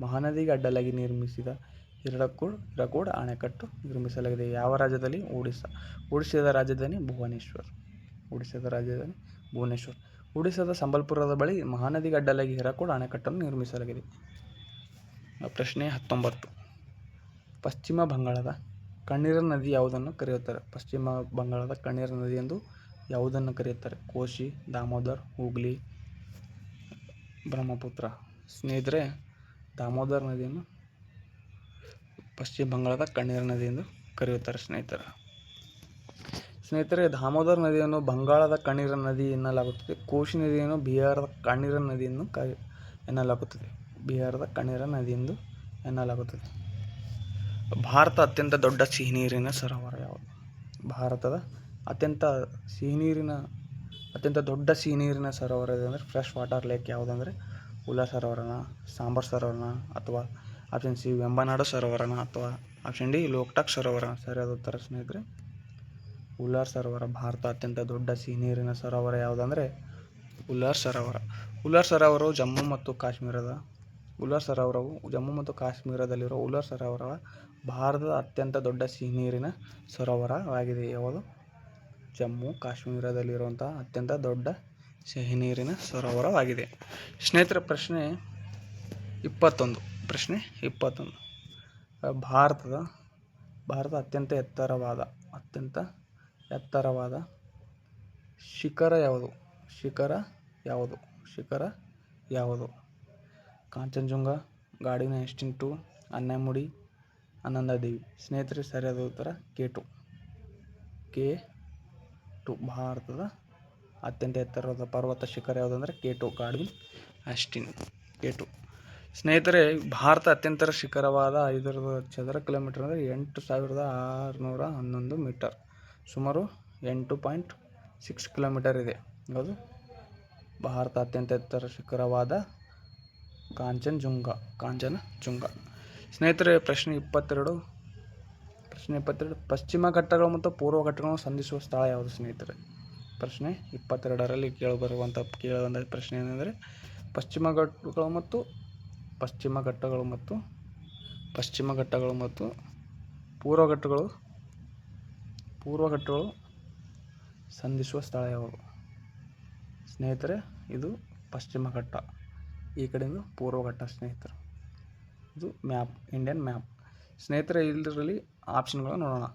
ಮಹಾನದಿಗೆ ಅಡ್ಡಲಾಗಿ ನಿರ್ಮಿಸಿದ ಹಿರಕೂಡ್ ಅಣೆಕಟ್ಟು ನಿರ್ಮಿಸಲಾಗಿದೆ ಯಾವ ರಾಜ್ಯದಲ್ಲಿ? ಒಡಿಸ್ಸಾದ ರಾಜಧಾನಿ ಭುವನೇಶ್ವರ್. ಒಡಿಸ್ಸಾದ ಸಂಬಲ್ಪುರದ ಬಳಿ ಮಹಾನದಿಗೆ ಅಡ್ಡಲಾಗಿ ಹಿರಕೂಡ್ ಅಣೆಕಟ್ಟನ್ನು ನಿರ್ಮಿಸಲಾಗಿದೆ. ಪ್ರಶ್ನೆ 19 ಪಶ್ಚಿಮ ಬಂಗಾಳದ ಕಣ್ಣೀರ ನದಿ ಯಾವುದನ್ನು ಕರೆಯುತ್ತಾರೆ? ಪಶ್ಚಿಮ ಬಂಗಾಳದ ಕಣ್ಣೀರ ನದಿ ಎಂದು ಯಾವುದನ್ನು ಕರೆಯುತ್ತಾರೆ? ಕೋಶಿ, ದಾಮೋದರ್, ಹೂಗ್ಲಿ, ಬ್ರಹ್ಮಪುತ್ರ. ಸ್ನೇಹಿತರೆ ದಾಮೋದರ್ ನದಿಯನ್ನು ಪಶ್ಚಿಮ ಬಂಗಾಳದ ಕಣ್ಣೀರ ನದಿ ಎಂದು ಕರೆಯುತ್ತಾರೆ ಸ್ನೇಹಿತರೆ ದಾಮೋದರ್ ನದಿಯನ್ನು ಬಂಗಾಳದ ಕಣ್ಣೀರ ನದಿ ಎನ್ನಲಾಗುತ್ತದೆ. ಕೋಶಿ ನದಿಯನ್ನು ಬಿಹಾರದ ಕಣ್ಣೀರ ನದಿ ಎನ್ನಲಾಗುತ್ತದೆ. ಭಾರತದ ಅತ್ಯಂತ ದೊಡ್ಡ ಸಿಹಿನೀರಿನ ಸರೋವರ ಯಾವುದು? ಭಾರತದ ಅತ್ಯಂತ ದೊಡ್ಡ ಸಿಹಿನೀರಿನ ಸರೋವರ ಅಂದರೆ ಫ್ರೆಶ್ ವಾಟರ್ ಲೇಕ್ ಯಾವುದಂದರೆ ಉಲಾರ್ ಸರೋವರನ, ಸಾಂಬರ್ ಸರೋವರನ, ಅಥವಾ ಆಪ್ಷನ್ ಸಿ ವೆಂಬನಾಡು ಸರೋವರನ, ಅಥವಾ ಆಪ್ಷನ್ ಡಿ ಲೋಕ್ಟಾಕ್ ಸರೋವರನ. ಸರಿಯಾದ ಉತ್ತರ ಸ್ನೇಹಿತರೆ ಉಲಾರ್ ಸರೋವರ. ಭಾರತ ಅತ್ಯಂತ ದೊಡ್ಡ ಸಿಹಿನೀರಿನ ಸರೋವರ ಯಾವುದಂದರೆ ಉಲಾರ್ ಸರೋವರವು ಜಮ್ಮು ಮತ್ತು ಕಾಶ್ಮೀರದಲ್ಲಿರುವ ಉಲಾರ್ ಸರೋವರ ಭಾರತದ ಅತ್ಯಂತ ದೊಡ್ಡ ಸಿಹಿನೀರಿನ ಸರೋವರವಾಗಿದೆ. ಯಾವುದು? ಜಮ್ಮು ಕಾಶ್ಮೀರದಲ್ಲಿರುವಂತಹ ಅತ್ಯಂತ ದೊಡ್ಡ ಸಿಹಿನೀರಿನ ಸರೋವರವಾಗಿದೆ. ಸ್ನೇಹಿತರೆ ಪ್ರಶ್ನೆ 21 ಭಾರತದ ಅತ್ಯಂತ ಎತ್ತರವಾದ ಶಿಖರ ಯಾವುದು? ಕಾಂಚನಜುಂಗ, ಗಾರ್ಡಿನ ಎಸ್ಟಿನ್ 2, ಅನ್ನೆಮುಡಿ, ಆನಂದದೇವಿ. ಸ್ನೇಹಿತರೆ ಸರಿಯಾದ ಉತ್ತರ K2. ಭಾರತದ ಅತ್ಯಂತ ಎತ್ತರವಾದ ಪರ್ವತ ಶಿಖರ ಯಾವುದಂದರೆ K2 ಗಾರ್ಡಿನ್ ಎಸ್ಟಿನ್ K2. ಸ್ನೇಹಿತರೆ ಭಾರತ ಅತ್ಯಂತ ಶಿಖರವಾದ 500 ಚದರ ಕಿಲೋಮೀಟರ್ ಅಂದರೆ 8611 ಮೀಟರ್, ಸುಮಾರು 8.6 ಕಿಲೋಮೀಟರ್ ಇದೆ. ಅದು ಭಾರತ ಅತ್ಯಂತ ಎತ್ತರ ಶಿಖರವಾದ ಕಾಂಚನಜುಂಗ. ಸ್ನೇಹಿತರೆ ಪ್ರಶ್ನೆ 22 ಪಶ್ಚಿಮ ಘಟ್ಟಗಳು ಮತ್ತು ಪೂರ್ವ ಘಟ್ಟಗಳನ್ನು ಸಂಧಿಸುವ ಸ್ಥಳ ಯಾವುದು ಸ್ನೇಹಿತರೆ? ಪ್ರಶ್ನೆ 22ರಲ್ಲಿ ಕೇಳುವಂಥ ಪ್ರಶ್ನೆ ಏನೆಂದರೆ ಪಶ್ಚಿಮ ಘಟ್ಟಗಳು ಮತ್ತು ಪೂರ್ವಘಟ್ಟಗಳು ಸಂಧಿಸುವ ಸ್ಥಳ ಯಾವುದು ಸ್ನೇಹಿತರೆ? ಇದು ಪಶ್ಚಿಮ ಘಟ್ಟ, ಈ ಕಡೆಯಿಂದ ಪೂರ್ವಘಟ್ಟ ಸ್ನೇಹಿತರೆ. ಇದು ಮ್ಯಾಪ್, ಇಂಡಿಯನ್ ಮ್ಯಾಪ್ ಸ್ನೇಹಿತರೆ. ಇದರಲ್ಲಿ ಆಪ್ಷನ್ಗಳು ನೋಡೋಣ.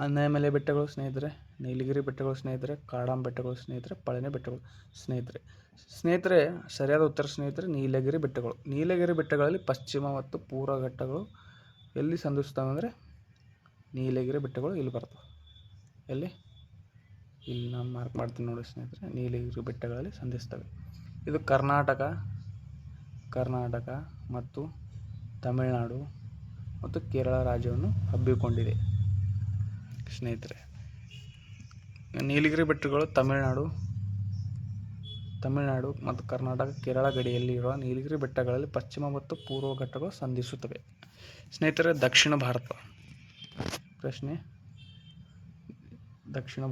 ಆನೆಮಲೆ ಬೆಟ್ಟಗಳು ಸ್ನೇಹಿತರೆ, ನೀಲಗಿರಿ ಬೆಟ್ಟಗಳು ಸ್ನೇಹಿತರೆ, ಕಾಡಾಂ ಬೆಟ್ಟಗಳು ಸ್ನೇಹಿತರೆ, ಪಳನಿ ಬೆಟ್ಟಗಳು ಸ್ನೇಹಿತರೆ. ಸರಿಯಾದ ಉತ್ತರ ಸ್ನೇಹಿತರೆ ನೀಲಗಿರಿ ಬೆಟ್ಟಗಳು. ನೀಲಗಿರಿ ಬೆಟ್ಟಗಳಲ್ಲಿ ಪಶ್ಚಿಮ ಮತ್ತು ಪೂರ್ವ ಘಟ್ಟಗಳು ಎಲ್ಲಿ ಸಂಧಿಸ್ತವೆ ಅಂದರೆ ನೀಲಗಿರಿ ಬೆಟ್ಟಗಳು ಇಲ್ಲಿ ಬರ್ತವೆ. ಎಲ್ಲಿ? ಇಲ್ಲಿ ನಾನು ಮಾರ್ಕ್ ಮಾಡ್ತೀನಿ ನೋಡಿ ಸ್ನೇಹಿತರೆ, ನೀಲಗಿರಿ ಬೆಟ್ಟಗಳಲ್ಲಿ ಸಂಧಿಸ್ತವೆ. ಇದು ಕರ್ನಾಟಕ ಮತ್ತು ತಮಿಳುನಾಡು ಮತ್ತು ಕೇರಳ ರಾಜ್ಯವನ್ನು ಹಬ್ಬಿಕೊಂಡಿದೆ ಸ್ನೇಹಿತರೆ. ನೀಲಗಿರಿ ಬೆಟ್ಟಗಳು ತಮಿಳುನಾಡು ಮತ್ತು ಕರ್ನಾಟಕ ಕೇರಳ ಗಡಿಯಲ್ಲಿ ಇರುವ ನೀಲಗಿರಿ ಬೆಟ್ಟಗಳಲ್ಲಿ ಪಶ್ಚಿಮ ಮತ್ತು ಪೂರ್ವ ಘಟ್ಟಗಳು ಸಂಧಿಸುತ್ತವೆ ಸ್ನೇಹಿತರೆ. ದಕ್ಷಿಣ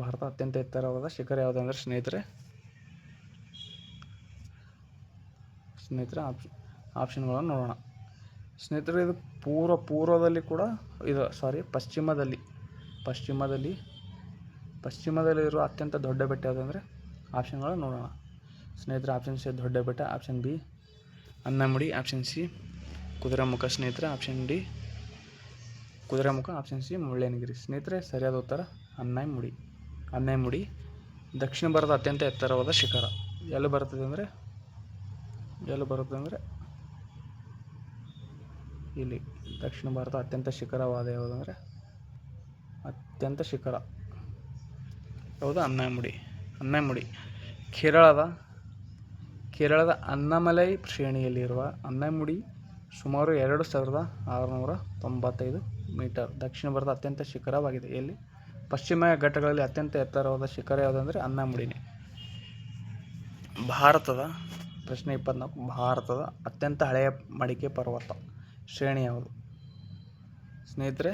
ಭಾರತ ಅತ್ಯಂತ ಎತ್ತರವಾದ ಶಿಖರ ಯಾವುದು ಅಂದರೆ ಸ್ನೇಹಿತರೆ ಆಪ್ಷನ್ಗಳನ್ನು ನೋಡೋಣ ಸ್ನೇಹಿತರೆ. ಇದು ಪೂರ್ವದಲ್ಲಿ ಕೂಡ ಇದು ಪಶ್ಚಿಮದಲ್ಲಿ ಇರುವ ಅತ್ಯಂತ ದೊಡ್ಡ ಬೆಟ್ಟ ಯಾವುದು ಅಂದರೆ ಆಪ್ಷನ್ಗಳನ್ನು ನೋಡೋಣ ಸ್ನೇಹಿತರೆ. Option C Dodda Betta, option B Anamudi, option C Kudremukh ಸ್ನೇಹಿತರೆ, option D Kudremukh, option C Mullayanagiri ಸ್ನೇಹಿತರೆ. ಸರಿಯಾದ ಉತ್ತರ ಅನ್ನಮುಡಿ. ದಕ್ಷಿಣ ಭಾರತದ ಅತ್ಯಂತ ಎತ್ತರವಾದ ಶಿಖರ ಎಲ್ಲಿ ಬರುತ್ತದೆ ಅಂದರೆ ಇಲ್ಲಿ. ದಕ್ಷಿಣ ಭಾರತ ಅತ್ಯಂತ ಶಿಖರವಾದ ಯಾವುದಂದರೆ ಯಾವುದು? ಅನ್ನಮುಡಿ. ಕೇರಳದ ಅನ್ನಮಲೈ ಶ್ರೇಣಿಯಲ್ಲಿರುವ ಅನ್ನಮುಡಿ ಸುಮಾರು 2695 ಮೀಟರ್ ದಕ್ಷಿಣ ಭಾರತದ ಅತ್ಯಂತ ಶಿಖರವಾಗಿದೆ. ಎಲ್ಲಿ? ಪಶ್ಚಿಮ ಘಟ್ಟಗಳಲ್ಲಿ ಅತ್ಯಂತ ಎತ್ತರವಾದ ಶಿಖರ ಯಾವುದಂದರೆ ಅನ್ನಮುಡಿನೇ. ಪ್ರಶ್ನೆ 24. ಭಾರತದ ಅತ್ಯಂತ ಹಳೆಯ ಮಡಿಕೆ ಪರ್ವತ ಶ್ರೇಣಿ ಯಾವುದು ಸ್ನೇಹಿತರೆ?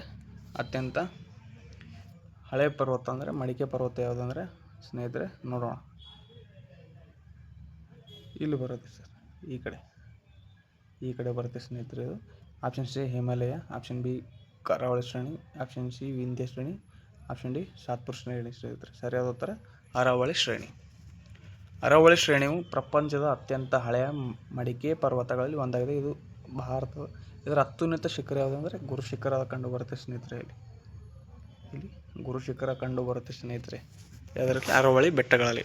ಅತ್ಯಂತ ಹಳೆಯ ಪರ್ವತ ಅಂದರೆ ಮಡಿಕೆ ಪರ್ವತ ಯಾವುದಂದರೆ ಸ್ನೇಹಿತರೆ ನೋಡೋಣ. ಇಲ್ಲಿ ಬರುತ್ತೆ ಸರ್, ಈ ಕಡೆ ಬರುತ್ತೆ ಸ್ನೇಹಿತರೆ. ಇದು option C Himalaya, option B ಕರಾವಳಿ ಶ್ರೇಣಿ, ಆಪ್ಷನ್ ಸಿ ವಿಂಧ್ಯ ಶ್ರೇಣಿ, ಆಪ್ಷನ್ ಡಿ ಸಾತ್ಪುರ ಶ್ರೇಣಿ ಸ್ನೇಹಿತರೆ. ಸರಿಯಾದ ಉತ್ತರ ಅರಾವಳಿ ಶ್ರೇಣಿಯು ಪ್ರಪಂಚದ ಅತ್ಯಂತ ಹಳೆಯ ಮಡಿಕೆ ಪರ್ವತಗಳಲ್ಲಿ ಒಂದಾಗಿದೆ. ಇದು ಇದರ ಅತ್ಯುನ್ನತ ಶಿಖರ ಯಾವುದಂದರೆ ಗುರು ಶಿಖರ ಕಂಡು ಬರುತ್ತೆ ಸ್ನೇಹಿತರೆ. ಇಲ್ಲಿ ಗುರು ಶಿಖರ ಕಂಡು ಬರುತ್ತೆ ಸ್ನೇಹಿತರೆ. ಯಾವುದರಲ್ಲಿ? ಅರಾವಳಿ ಬೆಟ್ಟಗಳಲ್ಲಿ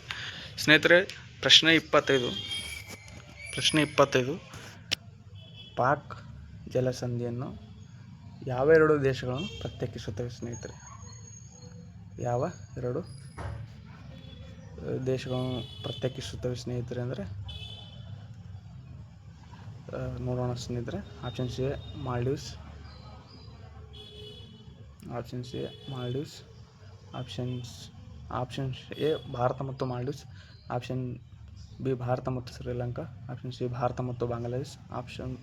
ಸ್ನೇಹಿತರೆ. ಪ್ರಶ್ನೆ 25. ಪಾಕ್ ಜಲಸಂಧಿಯನ್ನು ಯಾವ ಎರಡು ದೇಶಗಳನ್ನು ಪ್ರತ್ಯೇಕಿಸುತ್ತವೆ ಸ್ನೇಹಿತರೆ? ಯಾವ ಎರಡು ದೇಶಗಳನ್ನು ಪ್ರತ್ಯೇಕಿಸುತ್ತವೆ ಸ್ನೇಹಿತರೆ ಅಂದರೆ ನೋಡೋಣ ಸ್ನೇಹಿತರೆ. Option C Maldives, option A Bharat ಮತ್ತು ಮಾಲ್ಡೀವ್ಸ್, ಆಪ್ಷನ್ ಬಿ ಭಾರತ ಮತ್ತು ಶ್ರೀಲಂಕಾ, ಆಪ್ಷನ್ ಸಿ ಭಾರತ ಮತ್ತು ಬಾಂಗ್ಲಾದೇಶ್, ಆಪ್ಷನ್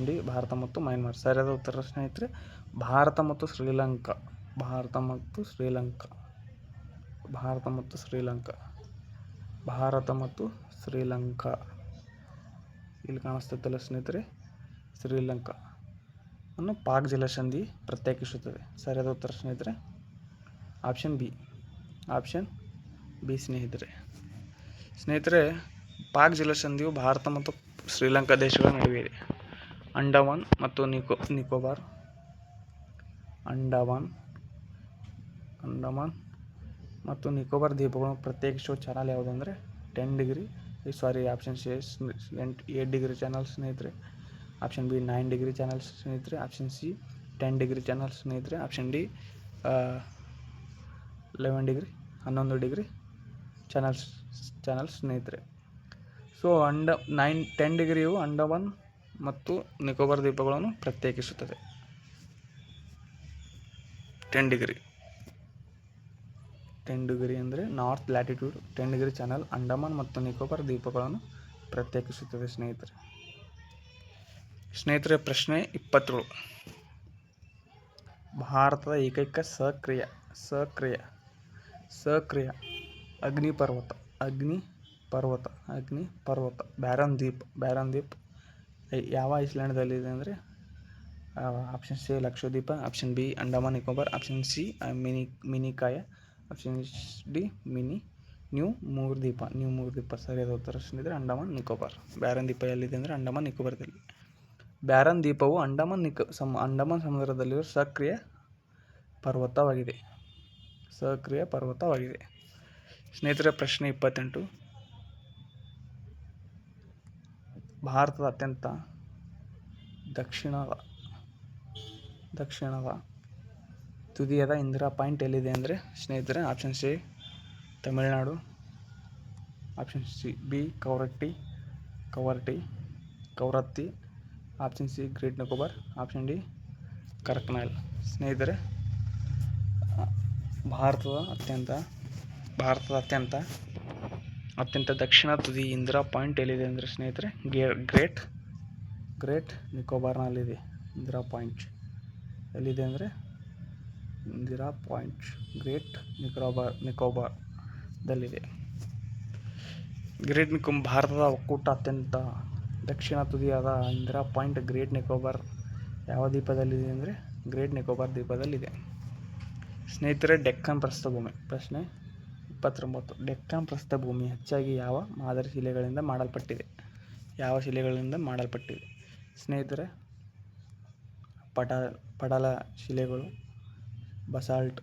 ಡಿ ಭಾರತ ಮತ್ತು ಮಯನ್ಮಾರ್. ಸರಿಯಾದ ಉತ್ತರ ಸ್ನೇಹಿತರೆ ಭಾರತ ಮತ್ತು ಶ್ರೀಲಂಕಾ. ಇಲ್ಲಿ ಕಾಣಿಸ್ತೈತಲ್ಲ ಸ್ನೇಹಿತರೆ, ಶ್ರೀಲಂಕಾ ಅನ್ನು ಪಾಕ್ ಜಲಸಂಧಿ ಪ್ರತ್ಯೇಕಿಸುತ್ತದೆ. ಸರಿಯಾದ ಉತ್ತರ ಸ್ನೇಹಿತರೆ ಆಪ್ಷನ್ ಬಿ ಸ್ನೇಹಿತರೆ. ಪಾಕ್ ಜಲಸಂಧಿಯು ಭಾರತ ಮತ್ತು ಶ್ರೀಲಂಕಾ ದೇಶಗಳ ನಡುವೆ ಇದೆ. ಅಂಡಮಾನ್ ಮತ್ತು ನಿಕೋಬಾರ್ ದ್ವೀಪಗಳನ್ನು ಪ್ರತ್ಯೇಕಿಸುವ ಚಾನಲ್ ಯಾವುದಂದರೆ 10 degree option C 8 degree channel ಸ್ನೇಹಿತರೆ, ಆಪ್ಷನ್ ಬಿ 9 ಡಿಗ್ರಿ ಚಾನಲ್ ಸ್ನೇಹಿತರೆ, ಆಪ್ಷನ್ ಸಿ 10 ಡಿಗ್ರಿ ಚಾನಲ್ ಸ್ನೇಹಿತರೆ, ಆಪ್ಷನ್ ಡಿ 11 ಡಿಗ್ರಿ ಚಾನಲ್ ಸ್ನೇಹಿತರೆ. ಸೊ 10 ಡಿಗ್ರಿಯು ಅಂಡಮಾನ್ ಮತ್ತು ನಿಕೋಬಾರ್ ದ್ವೀಪಗಳನ್ನು ಪ್ರತ್ಯೇಕಿಸುತ್ತದೆ. 10 ಡಿಗ್ರಿ ಅಂದರೆ north latitude. 10 degree channel Andaman ಮತ್ತು ನಿಕೋಬಾರ್ ದ್ವೀಪಗಳನ್ನು ಪ್ರತ್ಯೇಕಿಸುತ್ತದೆ ಸ್ನೇಹಿತರೆ. ಪ್ರಶ್ನೆ 27. ಭಾರತದ ಏಕೈಕ ಸಕ್ರಿಯ ಅಗ್ನಿಪರ್ವತ ಬ್ಯಾರನ್ ದ್ವೀಪ್ ಯಾವ ಐಸ್ಲ್ಯಾಂಡ್ನಲ್ಲಿದೆ ಅಂದರೆ option C Lakshadweep, option B Andaman Nicobar, option C Minicoy, option D new ಮೂರ್ದ್ವೀಪ. ಸರಿಯಾದ ಉತ್ತರ ಸ್ನೇಹಿತರೆ ಅಂಡಮಾನ್ ನಿಕೋಬಾರ್. ಬ್ಯಾರನ್ ದ್ವೀಪ ಎಲ್ಲಿದೆ ಅಂದರೆ ಅಂಡಮಾನ್ ನಿಕೋಬಾರದಲ್ಲಿ. ಬ್ಯಾರನ್ ದ್ವೀಪವು ಅಂಡಮಾನ್ ಸಮುದ್ರದಲ್ಲಿರುವ ಸಕ್ರಿಯ ಪರ್ವತವಾಗಿದೆ. ಸ್ನೇಹಿತರೆ ಪ್ರಶ್ನೆ 28. ಭಾರತದ ಅತ್ಯಂತ ದಕ್ಷಿಣದ ತುದಿಯಾದ ಇಂದಿರಾ ಪಾಯಿಂಟ್ ಎಲ್ಲಿದೆ ಅಂದರೆ ಸ್ನೇಹಿತರೆ option C Tamil Nadu, option C B Kavaratti, option C great Nicobar, option D ಕರಕ್ನಾಲ್. ಸ್ನೇಹಿತರೆ ಭಾರತದ ಅತ್ಯಂತ ದಕ್ಷಿಣ ತುದಿ ಇಂದಿರಾ ಪಾಯಿಂಟ್ ಎಲ್ಲಿದೆ ಅಂದರೆ ಸ್ನೇಹಿತರೆ ಗ್ರೇಟ್ ನಿಕೋಬಾರ್ನಲ್ಲಿದೆ. ಇಂದಿರಾ ಪಾಯಿಂಟ್ ಎಲ್ಲಿದೆ ಅಂದರೆ ಗ್ರೇಟ್ ನಿಕೋಬಾರ್ದಲ್ಲಿದೆ. ಭಾರತದ ಒಕ್ಕೂಟ ಅತ್ಯಂತ ದಕ್ಷಿಣ ತುದಿಯಾದ ಇಂದಿರಾ ಪಾಯಿಂಟ್ ಗ್ರೇಟ್ ನಿಕೋಬಾರ್ ಯಾವ ದ್ವೀಪದಲ್ಲಿದೆ ಅಂದರೆ ಗ್ರೇಟ್ ನಿಕೋಬಾರ್ ದ್ವೀಪದಲ್ಲಿದೆ. ಸ್ನೇಹಿತರೆ ಡೆಕ್ಕನ್ ಪ್ರಸ್ಥಭೂಮಿ. ಪ್ರಶ್ನೆ 29. ಡೆಕ್ಕನ್ ಪ್ರಸ್ಥಭೂಮಿ ಹೆಚ್ಚಾಗಿ ಯಾವ ಮಾದರಿ ಶಿಲೆಗಳಿಂದ ಮಾಡಲ್ಪಟ್ಟಿದೆ? ಸ್ನೇಹಿತರೆ ಪಡಲ ಶಿಲೆಗಳು, ಬಸಾಲ್ಟ್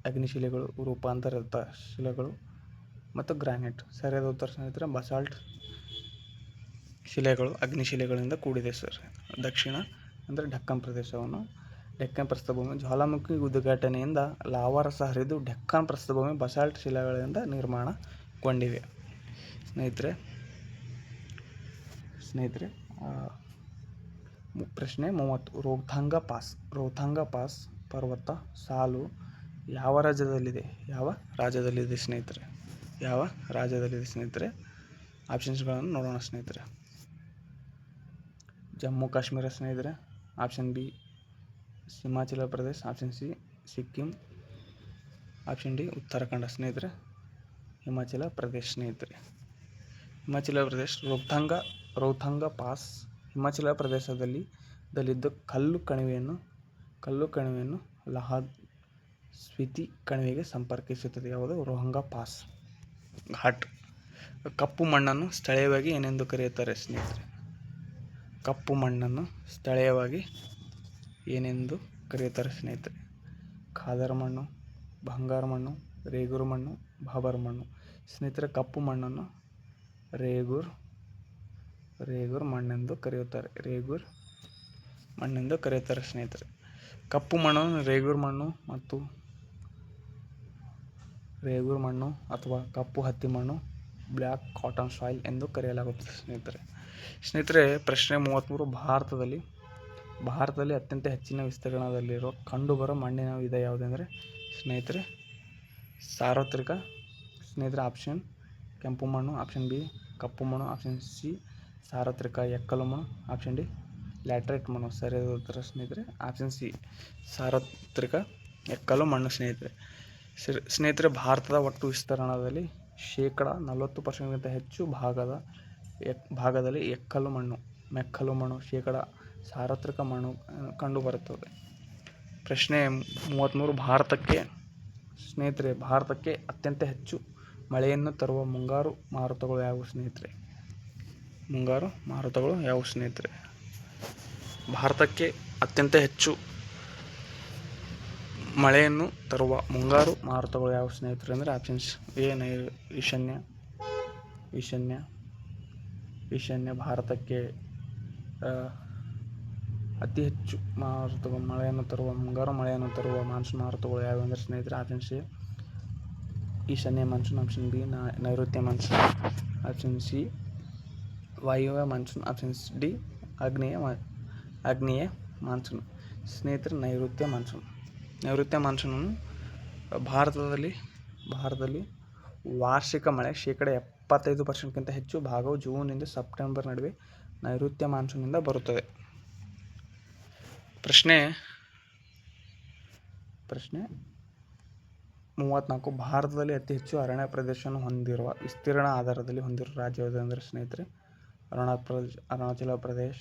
ಅಗ್ನಿಶಿಲೆಗಳು, ರೂಪಾಂತರಿತ ಶಿಲೆಗಳು ಮತ್ತು ಗ್ರಾನೈಟ್. ಸರಿಯಾದ ಉತ್ತರ ಸ್ನೇಹಿತರೆ ಬಸಾಲ್ಟ್ ಶಿಲೆಗಳು ಅಗ್ನಿಶಿಲೆಗಳಿಂದ ಕೂಡಿದೆ ಸರ್. ದಕ್ಷಿಣ ಅಂದರೆ ಡೆಕ್ಕನ್ ಪ್ರಸ್ಥಭೂಮಿ ಜ್ವಾಲಾಮುಖಿ ಉದ್ಘಾಟನೆಯಿಂದ ಲಾವಾರಸ ಹರಿದು ಡೆಕ್ಕನ್ ಪ್ರಸ್ಥಭೂಮಿ ಬಸಾಲ್ಟ್ ಶಿಲೆಗಳಿಂದ ನಿರ್ಮಾಣಗೊಂಡಿವೆ. ಸ್ನೇಹಿತರೆ ಪ್ರಶ್ನೆ 30. ರೋಥಾಂಗ ಪಾಸ್ ಪರ್ವತ ಸಾಲು ಯಾವ ರಾಜ್ಯದಲ್ಲಿದೆ ಸ್ನೇಹಿತರೆ? ಆಪ್ಷನ್ಸ್ಗಳನ್ನು ನೋಡೋಣ ಸ್ನೇಹಿತರೆ. ಜಮ್ಮು ಕಾಶ್ಮೀರ ಸ್ನೇಹಿತರೆ, option B Himachal Pradesh, option C Sikkim, option D Uttarakhand. ಸ್ನೇಹಿತರೆ ಹಿಮಾಚಲ ಪ್ರದೇಶ್. ರೋಥಾಂಗ ಪಾಸ್ ಹಿಮಾಚಲ ಪ್ರದೇಶದಲ್ಲಿದ್ದು ಕಲ್ಲು ಕಣಿವೆಯನ್ನು ಲಹಾದ್ ಸ್ಪಿತಿ ಕಣಿವೆಗೆ ಸಂಪರ್ಕಿಸುತ್ತದೆ. ಯಾವುದು? ರೋಹಂಗ ಪಾಸ್ ಘಾಟ್. ಕಪ್ಪು ಮಣ್ಣನ್ನು ಸ್ಥಳೀಯವಾಗಿ ಏನೆಂದು ಕರೆಯುತ್ತಾರೆ ಸ್ನೇಹಿತರೆ? ಖಾದರ್ ಮಣ್ಣು, ಬಂಗಾರ ಮಣ್ಣು, ರೇಗೂರ್ ಮಣ್ಣು, ಬಾಬರ್ ಮಣ್ಣು. ಸ್ನೇಹಿತರೆ ಕಪ್ಪು ಮಣ್ಣನ್ನು ರೇಗೂರ್ ಮಣ್ಣೆಂದು ಕರೆಯುತ್ತಾರೆ ಸ್ನೇಹಿತರೆ. ಕಪ್ಪು ಮಣ್ಣನ್ನು ರೇಗೂರ್ ಮಣ್ಣು ಅಥವಾ ಕಪ್ಪು ಹತ್ತಿ ಮಣ್ಣು, ಬ್ಲ್ಯಾಕ್ ಕಾಟನ್ ಸಾಯಿಲ್ ಎಂದು ಕರೆಯಲಾಗುತ್ತದೆ ಸ್ನೇಹಿತರೆ ಪ್ರಶ್ನೆ 33. ಭಾರತದಲ್ಲಿ ಅತ್ಯಂತ ಹೆಚ್ಚಿನ ವಿಸ್ತೀರ್ಣದಲ್ಲಿರುವ ಕಂಡುಬರುವ ಮಣ್ಣಿನ ವಿಧ ಯಾವುದೆಂದರೆ ಸ್ನೇಹಿತರೆ ಸಾರ್ವತ್ರಿಕ. ಸ್ನೇಹಿತರೆ ಆಪ್ಷನ್ ಕೆಂಪು ಮಣ್ಣು, ಆಪ್ಷನ್ ಬಿ ಕಪ್ಪು ಮಣ್ಣು, ಆಪ್ಷನ್ ಸಿ ಸಾರ್ವತ್ರಿಕ ಎಕ್ಕಲು ಮಣ್ಣು, ಆಪ್ಷನ್ ಡಿ ಲ್ಯಾಟರೈಟ್ ಮಣ್ಣು. ಸರಿಯಾದ ಉತ್ತರ ಸ್ನೇಹಿತರೆ ಆಪ್ಷನ್ ಸಿ ಸಾರ್ವತ್ರಿಕ ಎಕ್ಕಲು ಮಣ್ಣು. ಸ್ನೇಹಿತರೆ ಭಾರತದ ಒಟ್ಟು ವಿಸ್ತೀರ್ಣದಲ್ಲಿ 40% ಹೆಚ್ಚು ಭಾಗದಲ್ಲಿ ಮೆಕ್ಕಲು ಮಣ್ಣು, ಸಾರ್ವತ್ರಿಕ ಮಣ್ಣು ಕಂಡುಬರುತ್ತದೆ. ಪ್ರಶ್ನೆ 33. ಭಾರತಕ್ಕೆ ಅತ್ಯಂತ ಹೆಚ್ಚು ಮಳೆಯನ್ನು ತರುವ ಮುಂಗಾರು ಮಾರುತಗಳು ಯಾವುವು ಸ್ನೇಹಿತರೆ? ಭಾರತಕ್ಕೆ ಅತ್ಯಂತ ಹೆಚ್ಚು ಮಳೆಯನ್ನು ತರುವ ಮುಂಗಾರು ಮಾರುತಗಳು ಯಾವುವು ಸ್ನೇಹಿತರೆ ಅಂದರೆ ಆಪ್ಷನ್ಸ್ ಎ ಈಶಾನ್ಯ. ಭಾರತಕ್ಕೆ ಅತಿ ಹೆಚ್ಚು ಮುಂಗಾರು ಮಳೆಯನ್ನು ತರುವ ಮಾನ್ಸೂನ್ ಮಾರುತಗಳು ಯಾವುವು ಅಂದರೆ ಸ್ನೇಹಿತರೆ ಆಪ್ಷನ್ ಸಿ ಈಶಾನ್ಯ ಮಾನ್ಸೂನ್, ಆಪ್ಷನ್ ಬಿ ನೈಋತ್ಯ ಮಾನ್ಸೂನ್, ಆಪ್ಷನ್ ಸಿ ವಾಯುವ್ಯ ಮಾನ್ಸೂನ್, ಆಪ್ಷನ್ ಡಿ ಆಗ್ನೇಯ ಮಾನ್ಸೂನ್. ಸ್ನೇಹಿತರೆ ನೈಋತ್ಯ ಮಾನ್ಸೂನನ್ನು ಭಾರತದಲ್ಲಿ ವಾರ್ಷಿಕ ಮಳೆ 75%ಕ್ಕಿಂತ ಹೆಚ್ಚು ಭಾಗವು ಜೂನ್ನಿಂದ ಸೆಪ್ಟೆಂಬರ್ ನಡುವೆ ನೈಋತ್ಯ ಮಾನ್ಸೂನ್ನಿಂದ ಬರುತ್ತದೆ. ಪ್ರಶ್ನೆ 34. ಭಾರತದಲ್ಲಿ ಅತಿ ಹೆಚ್ಚು ಅರಣ್ಯ ಪ್ರದೇಶವನ್ನು ಹೊಂದಿರುವ ವಿಸ್ತೀರ್ಣ ಆಧಾರದಲ್ಲಿ ಹೊಂದಿರುವ ರಾಜ್ಯ ಯಾವುದು ಅಂದರೆ ಸ್ನೇಹಿತರೆ Arunachal Pradesh,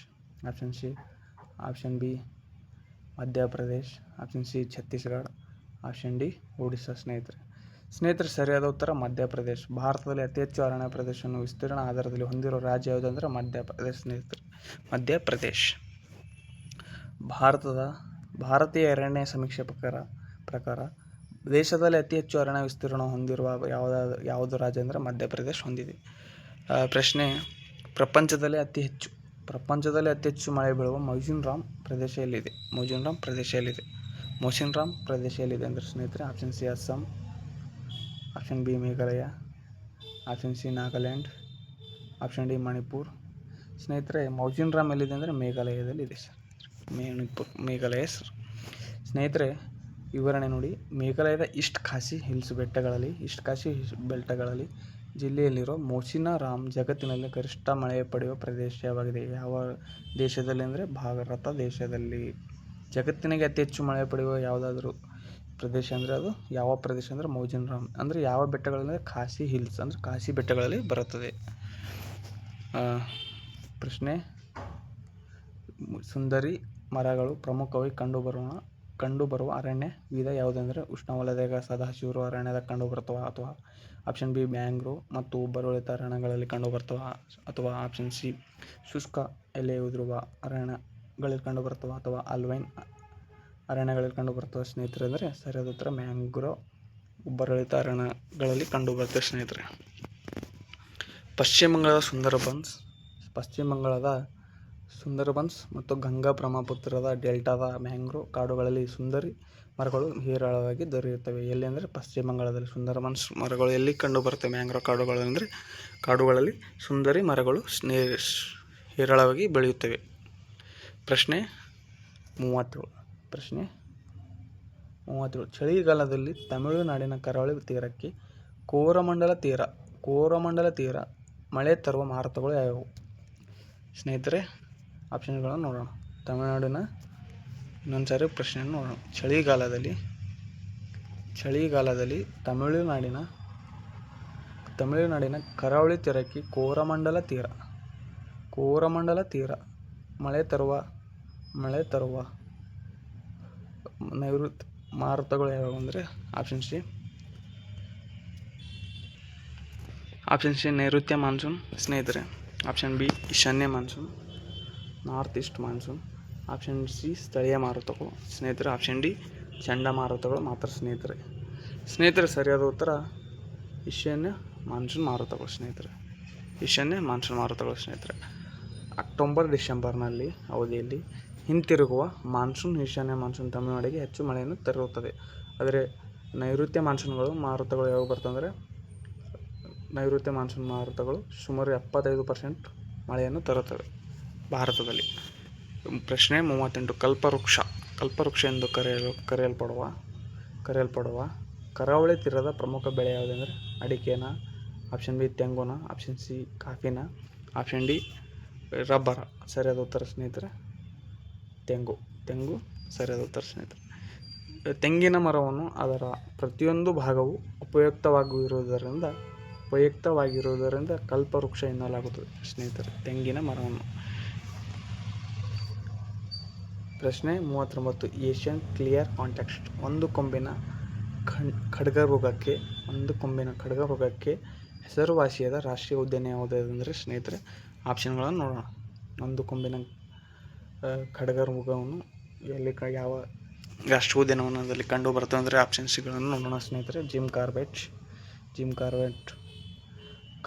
option C, option B Madhya Pradesh. Option C Chhattisgarh. Option D Odisha. ಸ್ನೇಹಿತರೆ ಸರಿಯಾದ ಉತ್ತರ ಮಧ್ಯಪ್ರದೇಶ್. ಭಾರತದಲ್ಲಿ ಅತಿ ಹೆಚ್ಚು ಅರಣ್ಯ ಪ್ರದೇಶವನ್ನು ವಿಸ್ತೀರ್ಣ ಆಧಾರದಲ್ಲಿ ಹೊಂದಿರುವ ರಾಜ್ಯ ಯಾವುದಂದ್ರೆ ಮಧ್ಯಪ್ರದೇಶ್ ಸ್ನೇಹಿತರೆ. ಮಧ್ಯಪ್ರದೇಶ್. ಭಾರತೀಯ ಅರಣ್ಯ ಸಮೀಕ್ಷೆ ಪ್ರಕಾರ ದೇಶದಲ್ಲಿ ಅತಿ ಹೆಚ್ಚು ಅರಣ್ಯ ವಿಸ್ತೀರ್ಣ ಹೊಂದಿರುವ ಯಾವುದು ರಾಜ್ಯ ಅಂದರೆ ಮಧ್ಯಪ್ರದೇಶ್ ಹೊಂದಿದೆ. ಪ್ರಶ್ನೆ, ಪ್ರಪಂಚದಲ್ಲಿ ಅತಿ ಹೆಚ್ಚು ಮಳೆ ಬೀಳುವ ಮೌಸಿನ್ರಾಮ್ ಪ್ರದೇಶ ಎಲ್ಲಿದೆ? ಮೌಸಿನ್ರಾಮ್ ಪ್ರದೇಶ ಎಲ್ಲಿದೆ ಅಂದರೆ ಸ್ನೇಹಿತರೆ option C Assam. Option B Meghalaya. Option C Nagaland. Option D Manipur. ಸ್ನೇಹಿತರೆ ಮೌಸಿನ್ರಾಮ್ ಎಲ್ಲಿದೆ ಅಂದರೆ ಮೇಘಾಲಯದಲ್ಲಿದೆ ಸರ್. ಮೇಘಾಲಯ ಸರ್. ಸ್ನೇಹಿತರೆ ವಿವರಣೆ ನೋಡಿ. ಮೇಘಾಲಯದ ಈಸ್ಟ್ ಖಾಸಿ ಬೆಟ್ಟಗಳಲ್ಲಿ ಜಿಲ್ಲೆಯಲ್ಲಿರೋ ಮೌಸಿನರಾಮ್ ಜಗತ್ತಿನಲ್ಲಿ ಗರಿಷ್ಠ ಮಳೆ ಪಡೆಯುವ ಪ್ರದೇಶವಾಗಿದೆ. ಯಾವ ದೇಶದಲ್ಲಿ ಅಂದರೆ ಭಾರತ ದೇಶದಲ್ಲಿ. ಜಗತ್ತಿನಾಗೆ ಅತಿ ಹೆಚ್ಚು ಮಳೆ ಪಡೆಯುವ ಯಾವುದಾದ್ರೂ ಪ್ರದೇಶ ಅಂದರೆ ಅದು ಯಾವ ಪ್ರದೇಶ ಅಂದರೆ ಮೌಸಿನರಾಮ್. ಅಂದರೆ ಯಾವ ಬೆಟ್ಟಗಳಲ್ಲಿ? ಖಾಸಿ ಹಿಲ್ಸ್ ಅಂದರೆ ಖಾಸಿ ಬೆಟ್ಟಗಳಲ್ಲಿ ಬರುತ್ತದೆ. ಪ್ರಶ್ನೆ, ಸುಂದರಿ ಮರಗಳು ಪ್ರಮುಖವಾಗಿ ಕಂಡುಬರುವ ಅರಣ್ಯ ವಿಧ ಯಾವುದೆಂದರೆ ಉಷ್ಣವಲಯದ ಸದಾಹಸಿರು ಅರಣ್ಯದ ಕಂಡುಬರುತ್ತವ, ಅಥವಾ ಆಪ್ಷನ್ ಬಿ ಮ್ಯಾಂಗ್ರೋವ್ ಮತ್ತು ಉಬ್ಬರವಿಳಿತ ಅರಣ್ಯಗಳಲ್ಲಿ ಕಂಡುಬರುತ್ತವ, ಅಥವಾ ಆಪ್ಷನ್ ಸಿ ಶುಷ್ಕ ಎಲೆ ಉದುರುವ ಅರಣ್ಯಗಳಲ್ಲಿ ಕಂಡುಬರುತ್ತವ, ಅಥವಾ ಆಲ್ಪೈನ್ ಅರಣ್ಯಗಳಲ್ಲಿ ಕಂಡುಬರುತ್ತವ ಸ್ನೇಹಿತರೆ. ಅಂದರೆ ಸರಿಯಾದ ಉತ್ತರ ಮ್ಯಾಂಗ್ರೋವ್ ಉಬ್ಬರವಿಳಿತ ಅರಣ್ಯಗಳಲ್ಲಿ ಕಂಡುಬರುತ್ತೆ ಸ್ನೇಹಿತರೆ. ಪಶ್ಚಿಮ ಬಂಗಾಳದ ಸುಂದರ್ಬನ್ಸ್ ಮತ್ತು ಗಂಗಾ ಬ್ರಹ್ಮಪುತ್ರದ ಡೆಲ್ಟಾದ ಮ್ಯಾಂಗ್ರೋವ್ ಕಾಡುಗಳಲ್ಲಿ ಸುಂದರಿ ಮರಗಳು ಹೇರಳವಾಗಿ ದೊರೆಯುತ್ತವೆ. ಎಲ್ಲಿ ಅಂದರೆ ಪಶ್ಚಿಮ ಬಂಗಾಳದಲ್ಲಿ. ಸುಂದರ್ಬನ್ಸ್ ಮರಗಳು ಎಲ್ಲಿ ಕಂಡುಬರುತ್ತೆ? ಮ್ಯಾಂಗ್ರೋವ್ ಕಾಡುಗಳಲ್ಲಿ ಸುಂದರಿ ಮರಗಳು ಹೇರಳವಾಗಿ ಬೆಳೆಯುತ್ತವೆ. ಪ್ರಶ್ನೆ 37. ಚಳಿಗಾಲದಲ್ಲಿ ತಮಿಳುನಾಡಿನ ಕರಾವಳಿ ತೀರಕ್ಕೆ ಕೋರಮಂಡಲ ತೀರ ಮಳೆ ತರುವ ಮಾರುತಗಳು ಯಾವುವು? ಸ್ನೇಹಿತರೆ ಆಪ್ಷನ್ಗಳನ್ನು ನೋಡೋಣ. ತಮಿಳುನಾಡಿನ ಇನ್ನೊಂದ್ಸಾರಿ ಪ್ರಶ್ನೆಯನ್ನು ನೋಡೋಣ. ಚಳಿಗಾಲದಲ್ಲಿ ತಮಿಳುನಾಡಿನ ಕರಾವಳಿ ತೀರಕ್ಕೆ ಕೋರಮಂಡಲ ತೀರ ಮಳೆ ತರುವ ನೈಋತ್ಯ ಮಾರುತಗಳು ಯಾವುವು ಅಂದರೆ ಆಪ್ಷನ್ ಸಿ ನೈಋತ್ಯ ಮಾನ್ಸೂನ್ ಸ್ನೇಹಿತರೆ. ಆಪ್ಷನ್ ಬಿ ಈಶಾನ್ಯ monsoon, north East monsoon. Option C ಸ್ಥಳೀಯ ಮಾರುತಗಳು ಸ್ನೇಹಿತರೆ. ಆಪ್ಷನ್ ಡಿ ಚಂಡಮಾರುತಗಳು ಮಾತ್ರ ಸ್ನೇಹಿತರೆ. ಸರಿಯಾದ ಉತ್ತರ ಈಶಾನ್ಯ ಮಾನ್ಸೂನ್ ಮಾರುತಗಳು ಸ್ನೇಹಿತರೆ. ಅಕ್ಟೋಬರ್-ಡಿಸೆಂಬರ್ನಲ್ಲಿ ಅವಧಿಯಲ್ಲಿ ಹಿಂತಿರುಗುವ ಈಶಾನ್ಯ ಮಾನ್ಸೂನ್ ತಮಿಳುನಾಡಿಗೆ ಹೆಚ್ಚು ಮಳೆಯನ್ನು ತರುತ್ತದೆ. ಆದರೆ ನೈಋತ್ಯ ಮಾರುತಗಳು ಯಾವಾಗ ಬರ್ತವೆ ಅಂದರೆ ನೈಋತ್ಯ ಮಾನ್ಸೂನ್ ಮಾರುತಗಳು ಸುಮಾರು 75% ಮಳೆಯನ್ನು ತರುತ್ತವೆ ಭಾರತದಲ್ಲಿ. ಪ್ರಶ್ನೆ 38. ಕಲ್ಪವೃಕ್ಷ ಎಂದು ಕರೆಯಲ್ಪಡುವ ಕರಾವಳಿ ತೀರದ ಪ್ರಮುಖ ಬೆಳೆ ಯಾವುದೆಂದರೆ ಅಡಿಕೆನ, ಆಪ್ಷನ್ ಬಿ ತೆಂಗುನ, ಆಪ್ಷನ್ ಸಿ ಕಾಫಿನ, ಆಪ್ಷನ್ ಡಿ ರಬ್ಬರ. ಸರಿಯಾದ ಉತ್ತರ ಸ್ನೇಹಿತರೆ ತೆಂಗು ಸರಿಯಾದ ಉತ್ತರ ಸ್ನೇಹಿತರೆ. ತೆಂಗಿನ ಮರವನ್ನು ಅದರ ಪ್ರತಿಯೊಂದು ಭಾಗವು ಉಪಯುಕ್ತವಾಗಿರುವುದರಿಂದ ಕಲ್ಪವೃಕ್ಷ ಎನ್ನಲಾಗುತ್ತದೆ ಸ್ನೇಹಿತರೆ ತೆಂಗಿನ ಮರವನ್ನು. ಪ್ರಶ್ನೆ 39. Asian clear context. ಒಂದು ಕೊಂಬಿನ ಖಡ್ಗಮೃಗಕ್ಕೆ ಹೆಸರುವಾಸಿಯಾದ ರಾಷ್ಟ್ರೀಯ ಉದ್ಯಾನ ಯಾವುದೆಂದರೆ ಸ್ನೇಹಿತರೆ ಆಪ್ಷನ್ಗಳನ್ನು ನೋಡೋಣ. ಒಂದು ಕೊಂಬಿನ ಖಡ್ಗಮೃಗವನ್ನು ಯಾವ ರಾಷ್ಟ್ರೀಯ ಉದ್ಯಾನವನದಲ್ಲಿ ಕಂಡು ಬರ್ತವೆ ಅಂದರೆ ಆಪ್ಷನ್ ಸಿಗಳನ್ನು ನೋಡೋಣ ಸ್ನೇಹಿತರೆ. ಜಿಮ್ ಕಾರ್ಬೆಟ್,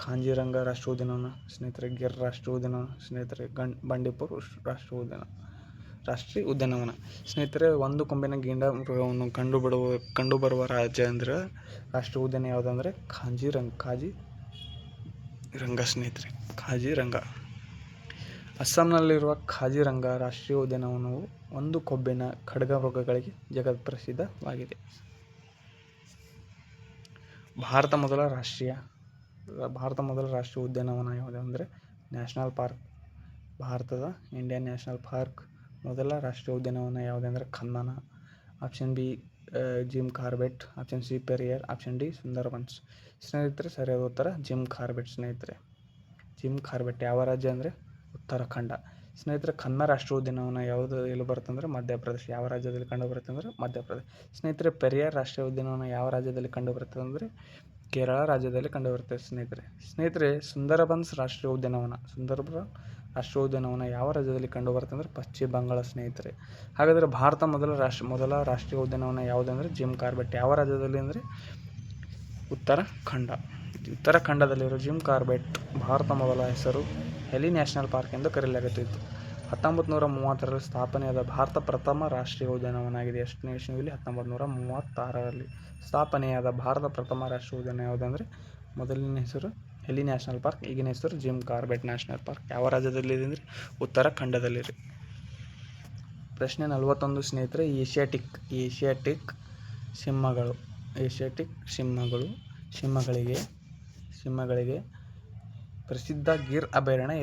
ಕಾಂಜಿರಂಗ ರಾಷ್ಟ್ರೀಯ ಉದ್ಯಾನವನ ಸ್ನೇಹಿತರೆ, ಗಿರ್ ರಾಷ್ಟ್ರೀಯ ಉದ್ಯಾನವನ ಸ್ನೇಹಿತರೆ, ಬಂಡೀಪುರ್ ರಾಷ್ಟ್ರೀಯ ಉದ್ಯಾನವನ ಸ್ನೇಹಿತರೆ. ಒಂದು ಕೊಂಬಿನ ಗಿಡ್ಡ ಮೃಗವನ್ನು ಕಂಡುಬರುವ ರಾಜ್ಯ ಅಂದರೆ ರಾಷ್ಟ್ರೀಯ ಉದ್ಯಾನ ಯಾವುದಂದರೆ ಕಾಜಿರಂಗ ಸ್ನೇಹಿತರೆ. ಅಸ್ಸಾಂನಲ್ಲಿರುವ ಕಾಜಿರಂಗ ರಾಷ್ಟ್ರೀಯ ಉದ್ಯಾನವನವು ಒಂದು ಕೊಂಬಿನ ಖಡ್ಗಮೃಗಗಳಿಗೆ ಜಗತ್ಪ್ರಸಿದ್ಧವಾಗಿದೆ. ಭಾರತ ಮೊದಲ ರಾಷ್ಟ್ರೀಯ ಉದ್ಯಾನವನ ಯಾವುದೆಂದರೆ ನ್ಯಾಷನಲ್ ಪಾರ್ಕ್. ಭಾರತದ ಇಂಡಿಯನ್ ನ್ಯಾಷನಲ್ ಪಾರ್ಕ್ ಮೊದಲ ರಾಷ್ಟ್ರೀಯ ಉದ್ಯಾನವನ ಯಾವುದೆಂದರೆ ಕನ್ನನ. Option B Jim Corbett, option C Periyar, option D Sundarbans. ಸ್ನೇಹಿತರೆ ಸರಿಯಾದ ಉತ್ತರ ಜಿಮ್ ಕಾರ್ಬೆಟ್ ಸ್ನೇಹಿತರೆ. ಜಿಮ್ ಕಾರ್ಬೆಟ್ ಯಾವ ರಾಜ್ಯ ಅಂದರೆ ಉತ್ತರಾಖಂಡ. ಸ್ನೇಹಿತರೆ, ಕನ್ನ ರಾಷ್ಟ್ರೀಯ ಉದ್ಯಾನವನ ಯಾವುದು ಎಲ್ಲಿ ಬರುತ್ತೆ ಅಂದರೆ ಮಧ್ಯಪ್ರದೇಶ. ಯಾವ ರಾಜ್ಯದಲ್ಲಿ ಕಂಡುಬರುತ್ತೆ ಅಂದರೆ ಮಧ್ಯಪ್ರದೇಶ. ಸ್ನೇಹಿತರೆ, ಪೆರಿಯಾರ್ ರಾಷ್ಟ್ರೀಯ ಉದ್ಯಾನವನ ಯಾವ ರಾಜ್ಯದಲ್ಲಿ ಕಂಡುಬರುತ್ತೆ ಅಂದರೆ ಕೇರಳ ರಾಜ್ಯದಲ್ಲಿ ಕಂಡುಬರುತ್ತೆ ಸ್ನೇಹಿತರೆ. ಸುಂದರಬನ್ಸ್ ರಾಷ್ಟ್ರೀಯ ಉದ್ಯಾನವನ ರಾಷ್ಟ್ರೀಯ ಉದ್ಯಾನವನ ಯಾವ ರಾಜ್ಯದಲ್ಲಿ ಕಂಡುಬರುತ್ತೆ ಅಂದರೆ ಪಶ್ಚಿಮ ಬಂಗಾಳ ಸ್ನೇಹಿತರೆ. ಹಾಗಾದರೆ ಭಾರತ ಮೊದಲ ರಾಷ್ಟ್ರೀಯ ಉದ್ಯಾನವನ ಯಾವುದಂದರೆ ಜಿಮ್ ಕಾರ್ಬೆಟ್. ಯಾವ ರಾಜ್ಯದಲ್ಲಿ ಅಂದರೆ ಉತ್ತರಾಖಂಡದಲ್ಲಿರೋ ಜಿಮ್ ಕಾರ್ಬೆಟ್ ಭಾರತ ಮೊದಲ ಹೆಸರು ಹೆಲಿ ನ್ಯಾಷನಲ್ ಪಾರ್ಕ್ ಎಂದು ಕರೆಯಲಾಗುತ್ತಿತ್ತು. 1930ರಲ್ಲಿ ಸ್ಥಾಪನೆಯಾದ ಭಾರತ ಪ್ರಥಮ ರಾಷ್ಟ್ರೀಯ ಉದ್ಯಾನವನ ಆಗಿದೆ. ಎಷ್ಟನೇ ಇಸ್ವಿಯಲ್ಲಿ? 1936ರಲ್ಲಿ ಸ್ಥಾಪನೆಯಾದ ಭಾರತ ಪ್ರಥಮ ರಾಷ್ಟ್ರೀಯ ಉದ್ಯಾನ ಯಾವುದಂದರೆ ಮೊದಲಿನ ಹೆಸರು ಹೆಲಿ ನ್ಯಾಷನಲ್ ಪಾರ್ಕ್, ಈಗಿನ ಹೆಸರು ಜಿಮ್ ಕಾರ್ಬೆಟ್ ನ್ಯಾಷನಲ್ ಪಾರ್ಕ್. ಯಾವ ರಾಜ್ಯದಲ್ಲಿದೆ ಅಂದರೆ ಉತ್ತರಾಖಂಡದಲ್ಲಿದೆ. ಪ್ರಶ್ನೆ 41 ಸ್ನೇಹಿತರೆ, ಏಷ್ಯಾಟಿಕ್ ಸಿಂಹಗಳಿಗೆ ಪ್ರಸಿದ್ಧ ಗಿರ್ ಅಭಯಾರಣ್ಯ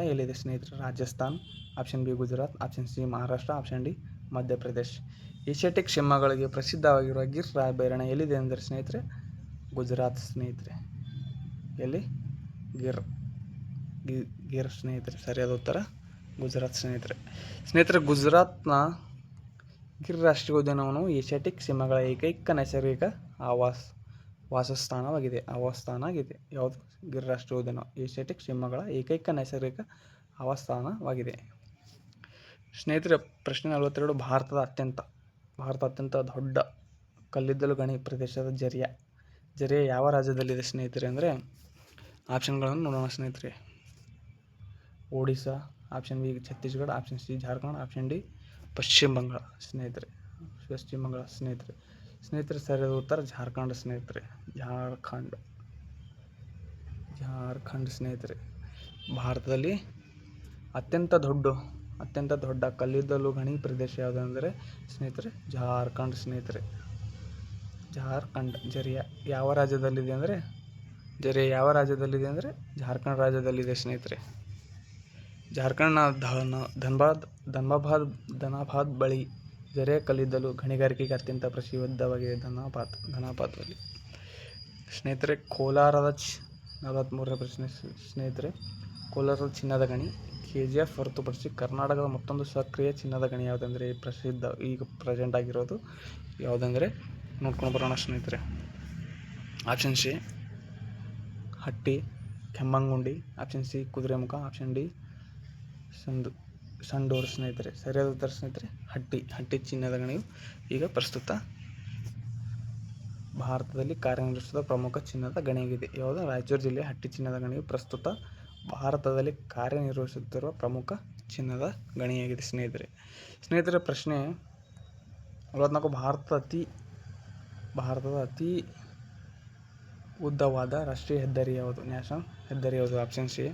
ಎಲ್ಲಿದೆ ಸ್ನೇಹಿತರೆ? Rajasthan, option B Gujarat, option C Maharashtra, option D Madhya Pradesh. Asiatic ಸಿಂಹಗಳಿಗೆ ಪ್ರಸಿದ್ಧವಾಗಿರುವ ಗಿರ್ ಅಭಯಾರಣ್ಯ ಎಲ್ಲಿದೆ ಅಂದರೆ ಸ್ನೇಹಿತರೆ ಗುಜರಾತ್ ಸ್ನೇಹಿತರೆ. ಎಲ್ಲಿ? ಗಿರ್ ಸ್ನೇಹಿತರೆ. ಸರಿಯಾದ ಉತ್ತರ ಗುಜರಾತ್ ಸ್ನೇಹಿತರೆ. ಗುಜರಾತ್ನ ಗಿರ್ ರಾಷ್ಟ್ರೀಯ ಉದ್ಯಾನವನವು ಏಷ್ಯಾಟಿಕ್ ಸಿಂಹಗಳ ಏಕೈಕ ನೈಸರ್ಗಿಕ ಆವಾಸಸ್ಥಾನ ಆಗಿದೆ. ಯಾವುದು? ಗಿರ್ ರಾಷ್ಟ್ರೀಯ ಉದ್ಯಾನ ಏಷ್ಯಾಟಿಕ್ ಸಿಂಹಗಳ ಏಕೈಕ ನೈಸರ್ಗಿಕ ಆವಾಸಸ್ಥಾನವಾಗಿದೆ. ಸ್ನೇಹಿತರೆ, ಪ್ರಶ್ನೆ 42 ಭಾರತದ ಅತ್ಯಂತ ದೊಡ್ಡ ಕಲ್ಲಿದ್ದಲು ಗಣಿ ಪ್ರದೇಶದ ಜರಿಯ ಯಾವ ರಾಜ್ಯದಲ್ಲಿದೆ ಸ್ನೇಹಿತರೆ ಅಂದರೆ ಆಪ್ಷನ್ಗಳನ್ನು ನೋಡೋಣ ಸ್ನೇಹಿತರೆ. Odisha, option B Chhattisgarh, option C Jharkhand, option D Paschima Bangala ಸ್ನೇಹಿತರೆ. ಸರಿಯಾದ ಉತ್ತರ ಜಾರ್ಖಂಡ್ ಸ್ನೇಹಿತರೆ. ಜಾರ್ಖಂಡ್ ಸ್ನೇಹಿತರೆ. ಭಾರತದಲ್ಲಿ ಅತ್ಯಂತ ದೊಡ್ಡ ಕಲ್ಲಿದ್ದಲು ಗಣಿ ಪ್ರದೇಶ ಯಾವುದೆಂದರೆ ಸ್ನೇಹಿತರೆ ಜಾರ್ಖಂಡ್ ಸ್ನೇಹಿತರೆ. ಜರಿಯ ಯಾವ ರಾಜ್ಯದಲ್ಲಿದೆ ಅಂದರೆ ಜಾರ್ಖಂಡ್ ರಾಜ್ಯದಲ್ಲಿದೆ ಸ್ನೇಹಿತರೆ. ಜಾರ್ಖಂಡ್ನ ಧನಬಾದ್ ಬಳಿ ಜರಿಯ ಕಲ್ಲಿದ್ದಲು ಗಣಿಗಾರಿಕೆಗೆ ಅತ್ಯಂತ ಪ್ರಸಿದ್ಧವಾಗಿದೆ. ಧನಬಾದ್ನಲ್ಲಿ ಸ್ನೇಹಿತರೆ. ಕೋಲಾರದ 43ನೇ ಪ್ರಶ್ನೆ ಸ್ನೇಹಿತರೆ. ಕೋಲಾರದ ಚಿನ್ನದ ಗಣಿ KGF ಹೊರತುಪಡಿಸಿ ಕರ್ನಾಟಕದ ಮತ್ತೊಂದು ಸಕ್ರಿಯ ಚಿನ್ನದ ಗಣಿ ಯಾವುದೆಂದರೆ ಈಗ ಪ್ರೆಸೆಂಟ್ ಆಗಿರೋದು ಯಾವುದೆಂದರೆ ನೋಡ್ಕೊಂಡು ಬರೋಣ ಸ್ನೇಹಿತರೆ. Option C Hatti Kemmangundi, option C Kudremukh, option D Sandur ಸ್ನೇಹಿತರೆ. ಸರಿಯಾದ ಉತ್ತರ ಸ್ನೇಹಿತರೆ ಹಟ್ಟಿ ಚಿನ್ನದ ಗಣಿಯು ಈಗ ಪ್ರಸ್ತುತ ಭಾರತದಲ್ಲಿ ಕಾರ್ಯನಿರ್ವಹಿಸುವ ಪ್ರಮುಖ ಚಿನ್ನದ ಗಣಿಯಾಗಿದೆ. ಯಾವುದು? ರಾಯಚೂರು ಜಿಲ್ಲೆಯ ಹಟ್ಟಿ ಚಿನ್ನದ ಗಣಿಯು ಪ್ರಸ್ತುತ ಭಾರತದಲ್ಲಿ ಕಾರ್ಯನಿರ್ವಹಿಸುತ್ತಿರುವ ಪ್ರಮುಖ ಚಿನ್ನದ ಗಣಿಯಾಗಿದೆ ಸ್ನೇಹಿತರೆ. ಪ್ರಶ್ನೆ 44 ಭಾರತದ ಅತಿ ಉದ್ದವಾದ ರಾಷ್ಟ್ರೀಯ ಹೆದ್ದಾರಿ ಯಾವುದು? ನ್ಯಾಷನಲ್ ಹೆದ್ದಾರಿ ಯಾವುದು? Option C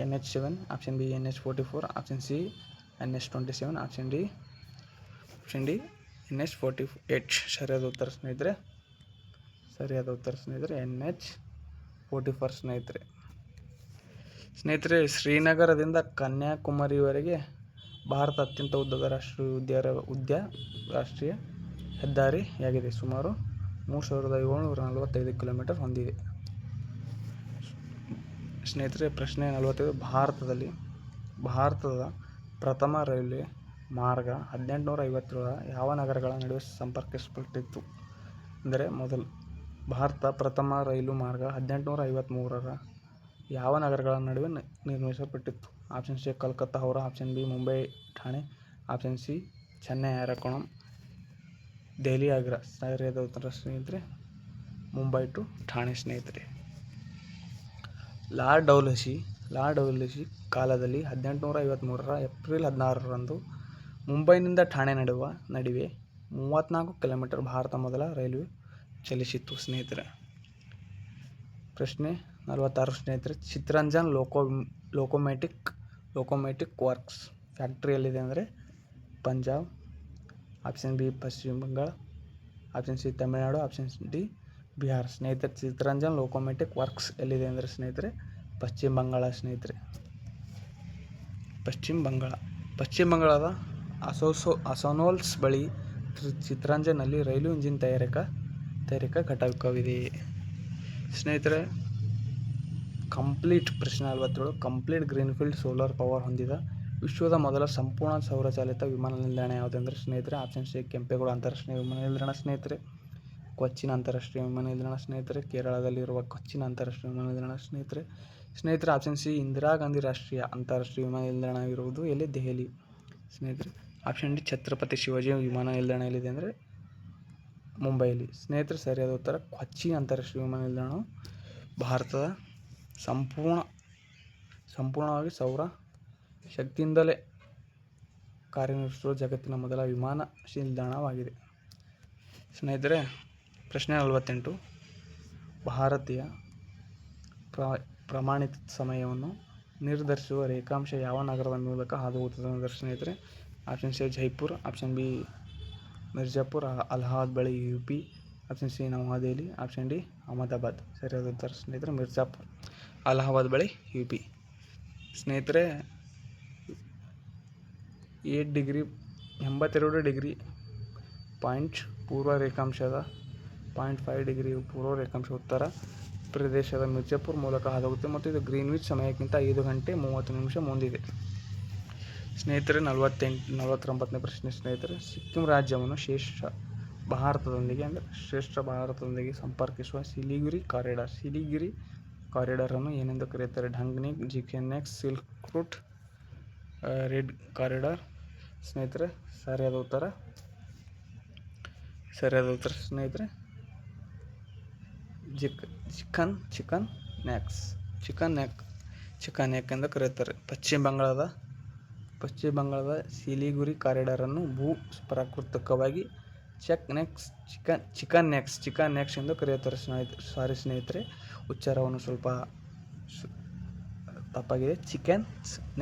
NH7, option B NH44, option C NH27, option D NH48. ಸರಿಯಾದ ಉತ್ತರ ಸ್ನೇಹಿತರೆ NH44 ಸ್ನೇಹಿತರೆ. ಶ್ರೀನಗರದಿಂದ ಕನ್ಯಾಕುಮಾರಿವರೆಗೆ ಭಾರತ ಅತ್ಯಂತ ಉದ್ದದ ರಾಷ್ಟ್ರೀಯ ಹೆದ್ದಾರಿಯಾಗಿದೆ. ಸುಮಾರು 3745 ಕಿಲೋಮೀಟರ್ ಹೊಂದಿದೆ ಸ್ನೇಹಿತರೆ. ಪ್ರಶ್ನೆ 45 ಭಾರತದ ಪ್ರಥಮ ರೈಲ್ವೆ ಮಾರ್ಗ 1857ರ ಯಾವ ನಗರಗಳ ನಡುವೆ ಸಂಪರ್ಕಿಸಲ್ಪಟ್ಟಿತು ಅಂದರೆ ಭಾರತ ಪ್ರಥಮ ರೈಲು ಮಾರ್ಗ 1853ರ ಯಾವ ನಗರಗಳ ನಡುವೆ ನಿರ್ಮಿಸಲ್ಪಟ್ಟಿತ್ತು? Option C Calcutta Howrah, option B Mumbai Thane, option C Chennai Arakkonam, Delhi Agra. ಸರಿಯಾದ ಉತ್ತರ ಸ್ನೇಹಿತರೆ ಮುಂಬೈ ಟು ಠಾಣೆ ಸ್ನೇಹಿತರೆ. ಲಾರ್ಡ್ ಡೌಲಸಿ ಕಾಲದಲ್ಲಿ 1853ರ ಏಪ್ರಿಲ್ 16ರಂದು ಮುಂಬೈನಿಂದ ಠಾಣೆ ನಡುವೆ 34 ಕಿಲೋಮೀಟರ್ ಭಾರತ ಮೊದಲ ರೈಲ್ವೆ ಚಲಿಸಿತು ಸ್ನೇಹಿತರೆ. ಪ್ರಶ್ನೆ 46 ಸ್ನೇಹಿತರೆ. ಚಿತ್ತರಂಜನ್ ಲೊಕೊಮೇಟಿಕ್ ವರ್ಕ್ಸ್ ಫ್ಯಾಕ್ಟರಿ ಎಲ್ಲಿದೆ ಅಂದರೆ Punjab, option B Paschim Bangal, option C Tamil Nadu, option D Bihar. ಸ್ನೇಹಿತರೆ, ಚಿತ್ತರಂಜನ್ ಲೊಕೊಮೇಟಿಕ್ ವರ್ಕ್ಸ್ ಎಲ್ಲಿದೆ ಅಂದರೆ ಸ್ನೇಹಿತರೆ ಪಶ್ಚಿಮ ಬಂಗಾಳ ಸ್ನೇಹಿತರೆ. ಪಶ್ಚಿಮ ಬಂಗಾಳದ ಅಸನ್ಸೋಲ್ ಬಳಿ ಚಿತ್ತರಂಜನ್ನಲ್ಲಿ ರೈಲು ಇಂಜಿನ್ ತಯಾರಿಕಾ ಘಟಕವಿದೆ ಸ್ನೇಹಿತರೆ. ಪ್ರಶ್ನೆ 47 ಕಂಪ್ಲೀಟ್ ಗ್ರೀನ್ಫೀಲ್ಡ್ ಸೋಲಾರ್ ಪವರ್ ಹೊಂದಿದ ವಿಶ್ವದ ಮೊದಲ ಸಂಪೂರ್ಣ ಸೌರಚಾಲಿತ ವಿಮಾನ ನಿಲ್ದಾಣ ಯಾವುದೆಂದರೆ ಸ್ನೇಹಿತರೆ ಆಪ್ಷನ್ ಸಿ ಕೆಂಪೇಗೌಡ ಅಂತಾರಾಷ್ಟ್ರೀಯ ವಿಮಾನ ನಿಲ್ದಾಣ ಸ್ನೇಹಿತರೆ, ಕೊಚ್ಚಿನ್ ಅಂತಾರಾಷ್ಟ್ರೀಯ ವಿಮಾನ ನಿಲ್ದಾಣ ಸ್ನೇಹಿತರೆ, ಕೇರಳದಲ್ಲಿರುವ ಕೊಚ್ಚಿನ್ ಅಂತಾರಾಷ್ಟ್ರೀಯ ವಿಮಾನ ನಿಲ್ದಾಣ ಸ್ನೇಹಿತರೆ ಆಪ್ಷನ್ ಸಿ ಇಂದಿರಾ ಗಾಂಧಿ ರಾಷ್ಟ್ರೀಯ ಅಂತಾರಾಷ್ಟ್ರೀಯ ವಿಮಾನ ನಿಲ್ದಾಣ ಇರುವುದು ಎಲ್ಲಿ? ದೆಹಲಿ ಸ್ನೇಹಿತರೆ. ಆಪ್ಷನ್ ಡಿ ಛತ್ರಪತಿ ಶಿವಾಜಿ ವಿಮಾನ ನಿಲ್ದಾಣ ಎಲ್ಲಿದೆ ಅಂದರೆ ಮುಂಬೈಯಲ್ಲಿ ಸ್ನೇಹಿತರೆ. ಸರಿಯಾದ ಉತ್ತರ ಕೊಚ್ಚಿ ಅಂತಾರಾಷ್ಟ್ರೀಯ ವಿಮಾನ ನಿಲ್ದಾಣವು ಭಾರತದ ಸಂಪೂರ್ಣವಾಗಿ ಸೌರ ಶಕ್ತಿಯಿಂದಲೇ ಕಾರ್ಯನಿರ್ವಹಿಸುವ ಜಗತ್ತಿನ ಮೊದಲ ವಿಮಾನ ನಿಲ್ದಾಣವಾಗಿದೆ ಸ್ನೇಹಿತರೆ. ಪ್ರಶ್ನೆ 48 ಭಾರತೀಯ ಪ್ರಮಾಣಿತ ಸಮಯವನ್ನು ನಿರ್ಧರಿಸುವ ರೇಖಾಂಶ ಯಾವ ನಗರದ ಮೂಲಕ ಹಾದುಹೋಗುತ್ತದೆ ಅಂದರೆ ಸ್ನೇಹಿತರೆ option C Jaipur, option B Mirzapur, Allahabad ಬಳಿ UP, ಆಪ್ಷನ್ ಸಿ ನವದೆಹಲಿ, ಆಪ್ಷನ್ ಡಿ ಅಹಮದಾಬಾದ್. ಸರಿಯಾದ ಉತ್ತರ ಸ್ನೇಹಿತರೆ ಮಿರ್ಜಾಪುರ್, ಅಲಹಾಬಾದ್ ಬಳಿ UP ಸ್ನೇಹಿತರೆ. 82 ಡಿಗ್ರಿ ಪೂರ್ವ ರೇಖಾಂಶದ 0.5 ಡಿಗ್ರಿ ಪೂರ್ವ ರೇಖಾಂಶ ಉತ್ತರ ಪ್ರದೇಶದ ಮಿರ್ಜಾಪುರ್ ಮೂಲಕ ಹಾದುಹೋಗುತ್ತೆ ಮತ್ತು ಇದು ಗ್ರೀನ್ವಿಚ್ ಸಮಯಕ್ಕಿಂತ 5 ಗಂಟೆ 30 ನಿಮಿಷ ಮುಂದಿದೆ ಸ್ನೇಹಿತರೆ. 49ನೇ ಪ್ರಶ್ನೆ ಸ್ನೇಹಿತರೆ ಸಿಕ್ಕಿಂ ರಾಜ್ಯವನ್ನು ಶ್ರೇಷ್ಠ ಭಾರತದೊಂದಿಗೆ ಸಂಪರ್ಕಿಸುವ ಸಿಲಿಗುರಿ ಕಾರಿಡಾರ್ ಅನ್ನು ಏನೆಂದು ಕರೆಯುತ್ತಾರೆ? ಢಂಗ್ನಿಕ್, ಜಿಕೆನೆಕ್ಸ್, ಸಿಲ್ಕ್ ರೂಟ್, ರೆಡ್ ಕಾರಿಡಾರ್ ಸ್ನೇಹಿತರೆ. ಸರಿಯಾದ ಉತ್ತರ ಸ್ನೇಹಿತರೆ ಚಿಕನ್ ನೆಕ್ ಎಂದು ಕರೆಯುತ್ತಾರೆ. ಪಶ್ಚಿಮ ಬಂಗಾಳದ ಸಿಲಿಗುರಿ ಕಾರಿಡಾರ್ ಅನ್ನು ಭೂ ಪ್ರಾಕೃತಿಕವಾಗಿ ಚಿಕನ್ ನೆಕ್ಸ್ ಎಂದು ಕರೆಯುತ್ತಾರೆ ಸ್ನೇಹಿತರೆ. ಉಚ್ಚಾರವನ್ನು ಸ್ವಲ್ಪ ತಪ್ಪಾಗಿದೆ. ಚಿಕನ್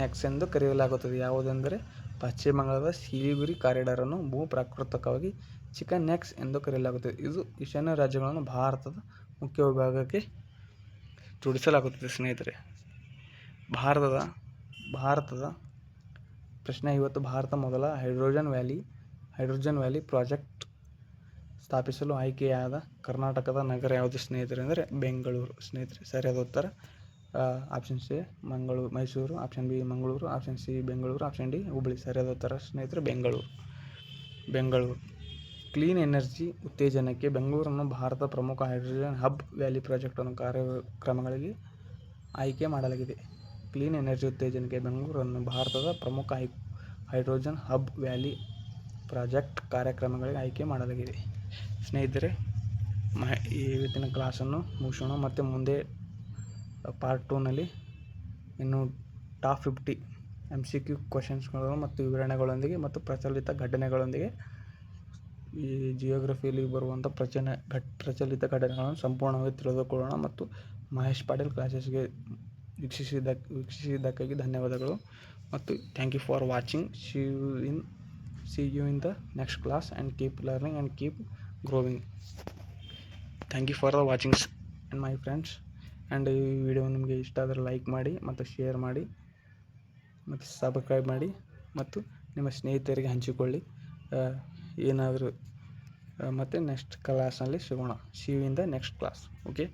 ನೆಕ್ಸ್ ಎಂದು ಕರೆಯಲಾಗುತ್ತದೆ ಯಾವುದೆಂದರೆ ಪಶ್ಚಿಮ ಬಂಗಾಳದ ಸಿಲಿಗುರಿ ಕಾರಿಡಾರ್ ಅನ್ನು ಭೂ ಪ್ರಾಕೃತಿಕವಾಗಿ ಚಿಕನ್ ನೆಕ್ಸ್ ಎಂದು ಕರೆಯಲಾಗುತ್ತದೆ. ಇದು ಈಶಾನ್ಯ ರಾಜ್ಯಗಳನ್ನು ಭಾರತದ ಮುಖ್ಯ ವಿಭಾಗಕ್ಕೆ ಜೋಡಿಸಲಾಗುತ್ತದೆ ಸ್ನೇಹಿತರೆ. ಭಾರತದ ಪ್ರಶ್ನೆ 50 ಭಾರತ ಮೊದಲ ಹೈಡ್ರೋಜನ್ ವ್ಯಾಲಿ ಪ್ರಾಜೆಕ್ಟ್ ಸ್ಥಾಪಿಸಲು ಆಯ್ಕೆಯಾದ ಕರ್ನಾಟಕದ ನಗರ ಯಾವುದು ಸ್ನೇಹಿತರೆ ಅಂದರೆ ಬೆಂಗಳೂರು ಸ್ನೇಹಿತರೆ. ಸರಿಯಾದ ಉತ್ತರ option C Mysuru, option B Mangaluru, option C Bengaluru, option D Hubballi. ಸರಿಯಾದ ಉತ್ತರ ಸ್ನೇಹಿತರೆ ಬೆಂಗಳೂರು. ಕ್ಲೀನ್ ಎನರ್ಜಿ ಉತ್ತೇಜನಕ್ಕೆ ಬೆಂಗಳೂರನ್ನು ಭಾರತದ ಪ್ರಮುಖ ಹೈಡ್ರೋಜನ್ ಹಬ್ ವ್ಯಾಲಿ ಪ್ರಾಜೆಕ್ಟ್ ಅನ್ನು ಕಾರ್ಯಕ್ರಮಗಳಿಗೆ ಆಯ್ಕೆ ಮಾಡಲಾಗಿದೆ. ಕ್ಲೀನ್ ಎನರ್ಜಿ ಉತ್ತೇಜನಕ್ಕೆ ಬೆಂಗಳೂರನ್ನು ಭಾರತದ ಪ್ರಮುಖ ಹೈಡ್ರೋಜನ್ ಹಬ್ ವ್ಯಾಲಿ ಪ್ರಾಜೆಕ್ಟ್ ಕಾರ್ಯಕ್ರಮಗಳಿಗೆ ಆಯ್ಕೆ ಮಾಡಲಾಗಿದೆ ಸ್ನೇಹಿತರೆ. ಇವತ್ತಿನ ಕ್ಲಾಸನ್ನು ಮುಗಿಸೋಣ ಮತ್ತು ಮುಂದೆ ಪಾರ್ಟ್ 2ನಲ್ಲಿ ಇನ್ನು ಟಾಪ್ 50 MCQ ಕ್ವಶನ್ಸ್ಗಳು ಮತ್ತು ವಿವರಣೆಗಳೊಂದಿಗೆ ಮತ್ತು ಪ್ರಚಲಿತ ಘಟನೆಗಳೊಂದಿಗೆ ಈ ಜಿಯೋಗ್ರಫಿಯಲ್ಲಿ ಬರುವಂಥ ಪ್ರಚಲಿತ ಘಟನೆಗಳನ್ನು ಸಂಪೂರ್ಣವಾಗಿ ತಿಳಿದುಕೊಳ್ಳೋಣ. ಮತ್ತು ಮಹೇಶ್ ಪಾಟೀಲ್ ಕ್ಲಾಸಸ್ಗೆ ವೀಕ್ಷಿಸಿದ್ದಕ್ಕಾಗಿ ಧನ್ಯವಾದಗಳು ಮತ್ತು thank you for watching. See you in the next class and keep learning and keep growing. Thank you for the watching and my friends. And ಈ ವಿಡಿಯೋ ನಿಮಗೆ ಇಷ್ಟ ಆದರೆ ಲೈಕ್ ಮಾಡಿ ಮತ್ತು ಶೇರ್ ಮಾಡಿ ಮತ್ತು ಸಬ್ಸ್ಕ್ರೈಬ್ ಮಾಡಿ ಮತ್ತು ನಿಮ್ಮ ಸ್ನೇಹಿತರಿಗೆ ಹಂಚಿಕೊಳ್ಳಿ. ಏನಾದರೂ ಮತ್ತು ನೆಕ್ಸ್ಟ್ ಕ್ಲಾಸ್ನಲ್ಲಿ ಸಿಗೋಣ. See you in the next class. Okay.